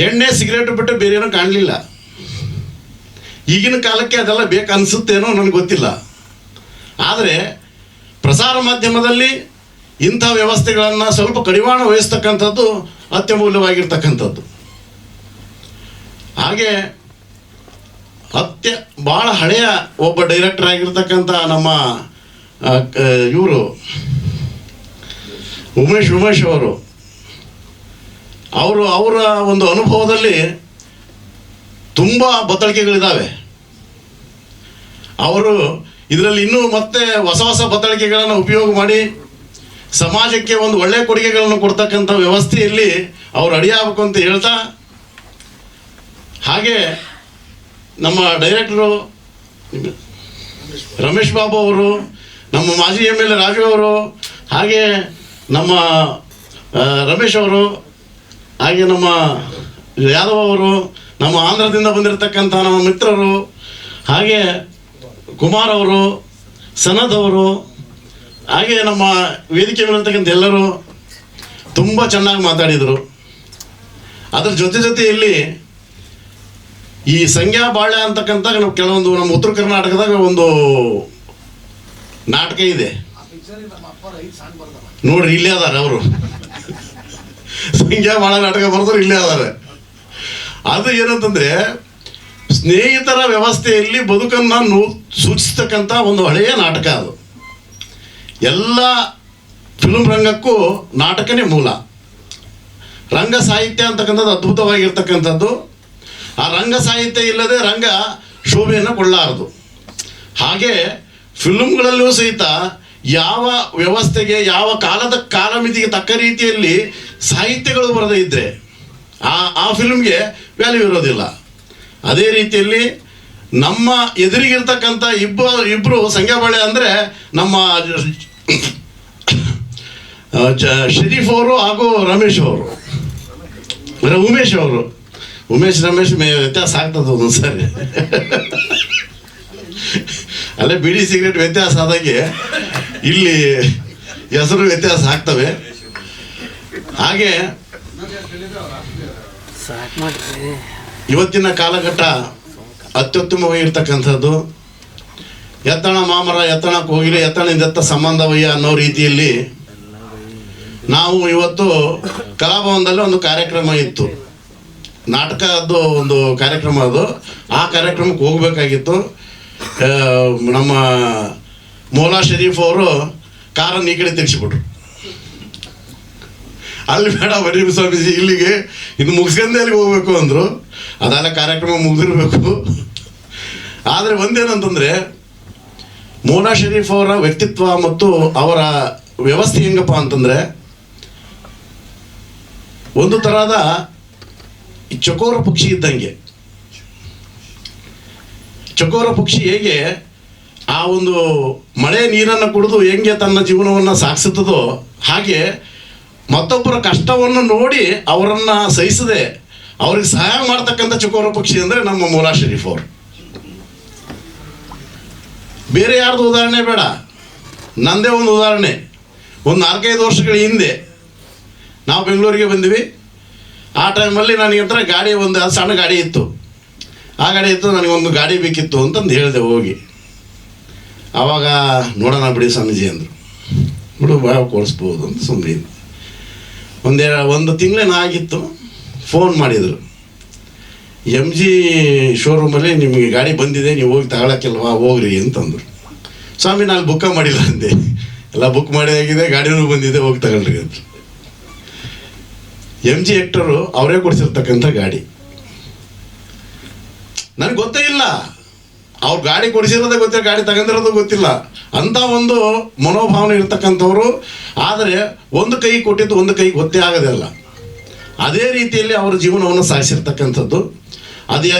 ಎಣ್ಣೆ ಸಿಗರೇಟ್ ಬಿಟ್ಟು ಬೇರೆ ಏನೂ ಕಾಣಲಿಲ್ಲ. ಈಗಿನ ಕಾಲಕ್ಕೆ ಅದೆಲ್ಲ ಬೇಕನ್ಸುತ್ತೇನೋ ನನಗೆ ಗೊತ್ತಿಲ್ಲ. ಆದರೆ ಪ್ರಸಾರ ಮಾಧ್ಯಮದಲ್ಲಿ ಇಂಥ ವ್ಯವಸ್ಥೆಗಳನ್ನು ಸ್ವಲ್ಪ ಕಡಿವಾಣ ವಹಿಸ್ತಕ್ಕಂಥದ್ದು ಅತ್ಯಮೂಲ್ಯವಾಗಿರ್ತಕ್ಕಂಥದ್ದು. ಹಾಗೆ ಭಾಳ ಹಳೆಯ ಒಬ್ಬ ಡೈರೆಕ್ಟರ್ ಆಗಿರ್ತಕ್ಕಂಥ ನಮ್ಮ ಇವರು ಉಮೇಶ್ ಅವರು ಅವರ ಒಂದು ಅನುಭವದಲ್ಲಿ ತುಂಬ ಬತ್ತಳಿಕೆಗಳಿದ್ದಾವೆ. ಅವರು ಇದರಲ್ಲಿ ಇನ್ನೂ ಮತ್ತೆ ಹೊಸ ಬತ್ತಳಿಕೆಗಳನ್ನು ಉಪಯೋಗ ಮಾಡಿ ಸಮಾಜಕ್ಕೆ ಒಂದು ಒಳ್ಳೆಯ ಕೊಡುಗೆಗಳನ್ನು ಕೊಡ್ತಕ್ಕಂಥ ವ್ಯವಸ್ಥೆಯಲ್ಲಿ ಅವರು ಅಡಿಯಾಗಬೇಕು ಅಂತ ಹೇಳ್ತಾ, ಹಾಗೆ ನಮ್ಮ ಡೈರೆಕ್ಟರು ರಮೇಶ್ ಬಾಬು ಅವರು, ನಮ್ಮ ಮಾಜಿ MLA ರಾಜು ಅವರು, ಹಾಗೆ ನಮ್ಮ ರಮೇಶ್ ಅವರು, ಹಾಗೆ ನಮ್ಮ ಯಾದವ್ ಅವರು, ನಮ್ಮ ಆಂಧ್ರದಿಂದ ಬಂದಿರತಕ್ಕಂಥ ನಮ್ಮ ಮಿತ್ರರು, ಹಾಗೆ ಕುಮಾರ್ ಅವರು, ಸನದ್ ಅವರು, ಹಾಗೆ ನಮ್ಮ ವೇದಿಕೆ ಮೇಲಿರ್ತಕ್ಕಂಥ ಎಲ್ಲರೂ ತುಂಬ ಚೆನ್ನಾಗಿ ಮಾತಾಡಿದರು. ಅದರ ಜೊತೆಯಲ್ಲಿ ಈ ಸಂಜ್ಞಾ ಬಾಳ್ಯ ಅಂತಕ್ಕಂಥ ಕೆಲವೊಂದು ನಮ್ಮ ಉತ್ತರ ಕರ್ನಾಟಕದಾಗ ಒಂದು ನಾಟಕ ಇದೆ ನೋಡ್ರಿ, ಇಲ್ಲೇ ಅದಾರೆ ಅವರು. ಸಂಜ್ಞಾ ಬಾಳ್ಯ ನಾಟಕ ಬರೆದ್ರು ಇಲ್ಲೇ ಅದಾರೆ. ಅದು ಏನಂತಂದ್ರೆ ಸ್ನೇಹಿತರ ವ್ಯವಸ್ಥೆಯಲ್ಲಿ ಬದುಕನ್ನು ಸೂಚಿಸ್ತಕ್ಕಂಥ ಒಂದು ಹಳೆಯ ನಾಟಕ. ಅದು ಎಲ್ಲ ಫಿಲ್ಮ್ ರಂಗಕ್ಕೂ ನಾಟಕನೇ ಮೂಲ. ರಂಗ ಸಾಹಿತ್ಯ ಅಂತಕ್ಕಂಥದ್ದು ಅದ್ಭುತವಾಗಿರ್ತಕ್ಕಂಥದ್ದು. ಆ ರಂಗ ಸಾಹಿತ್ಯ ಇಲ್ಲದೆ ರಂಗ ಶೋಭೆಯನ್ನು ಕೊಳ್ಳಾರದು. ಹಾಗೆ ಫಿಲ್ಮ್ಗಳಲ್ಲೂ ಸಹಿತ ಯಾವ ವ್ಯವಸ್ಥೆಗೆ, ಯಾವ ಕಾಲಮಿತಿಗೆ ತಕ್ಕ ರೀತಿಯಲ್ಲಿ ಸಾಹಿತ್ಯಗಳು ಬರದೇ ಇದ್ದರೆ ಆ ಫಿಲ್ಮ್ಗೆ ವ್ಯಾಲ್ಯೂ ಇರೋದಿಲ್ಲ. ಅದೇ ರೀತಿಯಲ್ಲಿ ನಮ್ಮ ಎದುರಿಗಿರ್ತಕ್ಕಂಥ ಇಬ್ಬರು ಸಂಖ್ಯಾಬಾಳೆ ಅಂದರೆ ನಮ್ಮ ಶರೀಫ್ ಅವರು ಹಾಗೂ ರಮೇಶ್ ಅವರು, ಉಮೇಶ್ ರಮೇಶ್ ವ್ಯತ್ಯಾಸ ಆಗ್ತದೆ ಒಂದೊಂದು ಸರಿ. ಅಲ್ಲೇ ಬಿಡಿ ಸಿಗರೇಟ್ ವ್ಯತ್ಯಾಸ ಆದಾಗೆ ಇಲ್ಲಿ ಹೆಸರು ವ್ಯತ್ಯಾಸ ಆಗ್ತವೆ. ಹಾಗೆ ಇವತ್ತಿನ ಕಾಲಘಟ್ಟ ಅತ್ಯುತ್ತಮವಾಗಿರ್ತಕ್ಕಂಥದ್ದು. ಎತ್ತಣ ಮಾಮರ ಎತ್ತಣ ಕೋಗಿಲೆ ಎತ್ತಣದೆತ್ತ ಸಂಬಂಧವಯ್ಯ ಅನ್ನೋ ರೀತಿಯಲ್ಲಿ ನಾವು ಇವತ್ತು ಕಲಾಭವನದಲ್ಲಿ ಒಂದು ಕಾರ್ಯಕ್ರಮ ಇತ್ತು, ನಾಟಕದ್ದು ಒಂದು ಕಾರ್ಯಕ್ರಮ. ಅದು ಆ ಕಾರ್ಯಕ್ರಮಕ್ಕೆ ಹೋಗಬೇಕಾಗಿತ್ತು. ನಮ್ಮ ಮೌಲಾ ಶರೀಫ್ ಅವರು ಕಾರನ್ನು ಈ ಕಡೆ ತಿರ್ಸಿಬಿಟ್ರು. ಅಲ್ಲಿ ಬೇಡ ವರೀಂ ಸ್ವಾಮೀಜಿ ಇಲ್ಲಿಗೆ ಇದು ಮುಗಿಸ್ಕೊಂಡೆ ಅಲ್ಲಿಗೆ ಹೋಗ್ಬೇಕು ಅಂದರು. ಅದೆಲ್ಲ ಕಾರ್ಯಕ್ರಮ ಮುಗಿದಿರಬೇಕು. ಆದರೆ ಒಂದೇನಂತಂದರೆ ಮೌಲಾ ಶರೀಫ್ ಅವರ ವ್ಯಕ್ತಿತ್ವ ಮತ್ತು ಅವರ ವ್ಯವಸ್ಥೆ ಹೆಂಗಪ್ಪ ಅಂತಂದರೆ, ಒಂದು ಥರದ ಚಕೋರ ಪಕ್ಷಿ ಇದ್ದಂಗೆ. ಚಕೋರ ಪಕ್ಷಿ ಹೇಗೆ ಆ ಒಂದು ಮಳೆ ನೀರನ್ನು ಕುಡಿದು ಹೆಂಗೆ ತನ್ನ ಜೀವನವನ್ನು ಸಾಗಿಸುತ್ತದೋ, ಹಾಗೆ ಮತ್ತೊಬ್ಬರ ಕಷ್ಟವನ್ನು ನೋಡಿ ಅವರನ್ನು ಸಹಿಸದೆ ಅವ್ರಿಗೆ ಸಹಾಯ ಮಾಡ್ತಕ್ಕಂಥ ಚಕೋರ ಪಕ್ಷಿ ಅಂದರೆ ನಮ್ಮ ಮೌಲಾ ಶರೀಫ್ ಅವರು. ಬೇರೆ ಯಾರ್ದು ಉದಾಹರಣೆ ಬೇಡ, ನನ್ನದೇ ಒಂದು ಉದಾಹರಣೆ. ಒಂದು 4-5 ವರ್ಷಗಳ ಹಿಂದೆ ನಾವು ಬೆಂಗಳೂರಿಗೆ ಬಂದ್ವಿ. ಆ ಟೈಮಲ್ಲಿ ನನಗೆ ಹತ್ರ ಗಾಡಿ ಒಂದು ಸಣ್ಣ ಗಾಡಿ ಇತ್ತು. ಆ ಗಾಡಿ ಇತ್ತು, ನನಗೊಂದು ಗಾಡಿ ಬೇಕಿತ್ತು ಅಂತಂದು ಹೇಳಿದೆ ಹೋಗಿ. ಆವಾಗ ನೋಡೋಣ ಬಿಡಿ ಸ್ವಾಮೀಜಿ ಅಂದರು. ಬಿಡು ಬಾ ಕೊಡಿಸ್ಬೋದು ಅಂತ ಸುಮ್ಮನೆ ಒಂದು ತಿಂಗಳೇನೋ ಆಗಿತ್ತು. ಫೋನ್ ಮಾಡಿದರು, MG ಶೋರೂಮಲ್ಲಿ ನಿಮಗೆ ಗಾಡಿ ಬಂದಿದೆ, ನೀವು ಹೋಗಿ ತಗೊಳಕ್ಕಿಲ್ವಾ, ಹೋಗ್ರಿ ಅಂತಂದರು. ಸ್ವಾಮಿ ನಾನು ಬುಕ್ಕ ಮಾಡಿಲ್ಲ ಅಂದೆ. ಎಲ್ಲ ಬುಕ್ ಮಾಡಿ ಆಗಿದೆ, ಗಾಡಿನೂ ಬಂದಿದೆ, ಹೋಗಿ ತಗೊಳ್ರಿ ಅಂತ. MG ಹೆಕ್ಟರು ಅವರೇ ಕೊಡಿಸಿರ್ತಕ್ಕಂಥ ಗಾಡಿ. ನನಗೆ ಗೊತ್ತೇ ಇಲ್ಲ, ಅವ್ರು ಗಾಡಿ ಕೊಡಿಸಿರೋದೇ ಗೊತ್ತಿಲ್ಲ, ಗಾಡಿ ತಗೊಂಡಿರೋದು ಗೊತ್ತಿಲ್ಲ. ಅಂಥ ಒಂದು ಮನೋಭಾವನೆ ಇರ್ತಕ್ಕಂಥವ್ರು. ಆದರೆ ಒಂದು ಕೈ ಕೊಟ್ಟಿದ್ದು ಒಂದು ಕೈ ಗೊತ್ತೇ ಆಗೋದಿಲ್ಲ. ಅದೇ ರೀತಿಯಲ್ಲಿ ಅವರ ಜೀವನವನ್ನು ಸಾಗಿಸಿರ್ತಕ್ಕಂಥದ್ದು.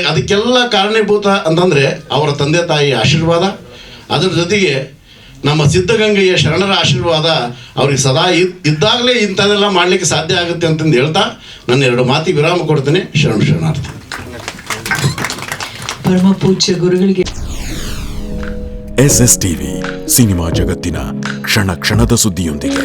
ಅದಕ್ಕೆಲ್ಲ ಕಾರಣೀಭೂತ ಅಂತಂದರೆ ಅವರ ತಂದೆ ತಾಯಿಯ ಆಶೀರ್ವಾದ, ಅದರ ಜೊತೆಗೆ ನಮ್ಮ ಸಿದ್ಧಗಂಗೆಯ ಶರಣರ ಆಶೀರ್ವಾದ ಅವ್ರಿಗೆ ಸದಾ ಇದ್ದಾಗಲೇ ಇಂಥದ್ದೆಲ್ಲ ಮಾಡಲಿಕ್ಕೆ ಸಾಧ್ಯ ಆಗುತ್ತೆ ಅಂತಂದು ಹೇಳ್ತಾ ನನ್ನ 2 ಮಾತಿಗೆ ವಿರಾಮ ಕೊಡ್ತೇನೆ. ಶರಣಾರ್ಥಿ. ಪರಮ ಪೂಜ್ಯ ಗುರುಗಳಿಗೆ SSTV ಸಿನಿಮಾ ಜಗತ್ತಿನ ಕ್ಷಣ ಕ್ಷಣದ ಸುದ್ದಿಯೊಂದಿಗೆ.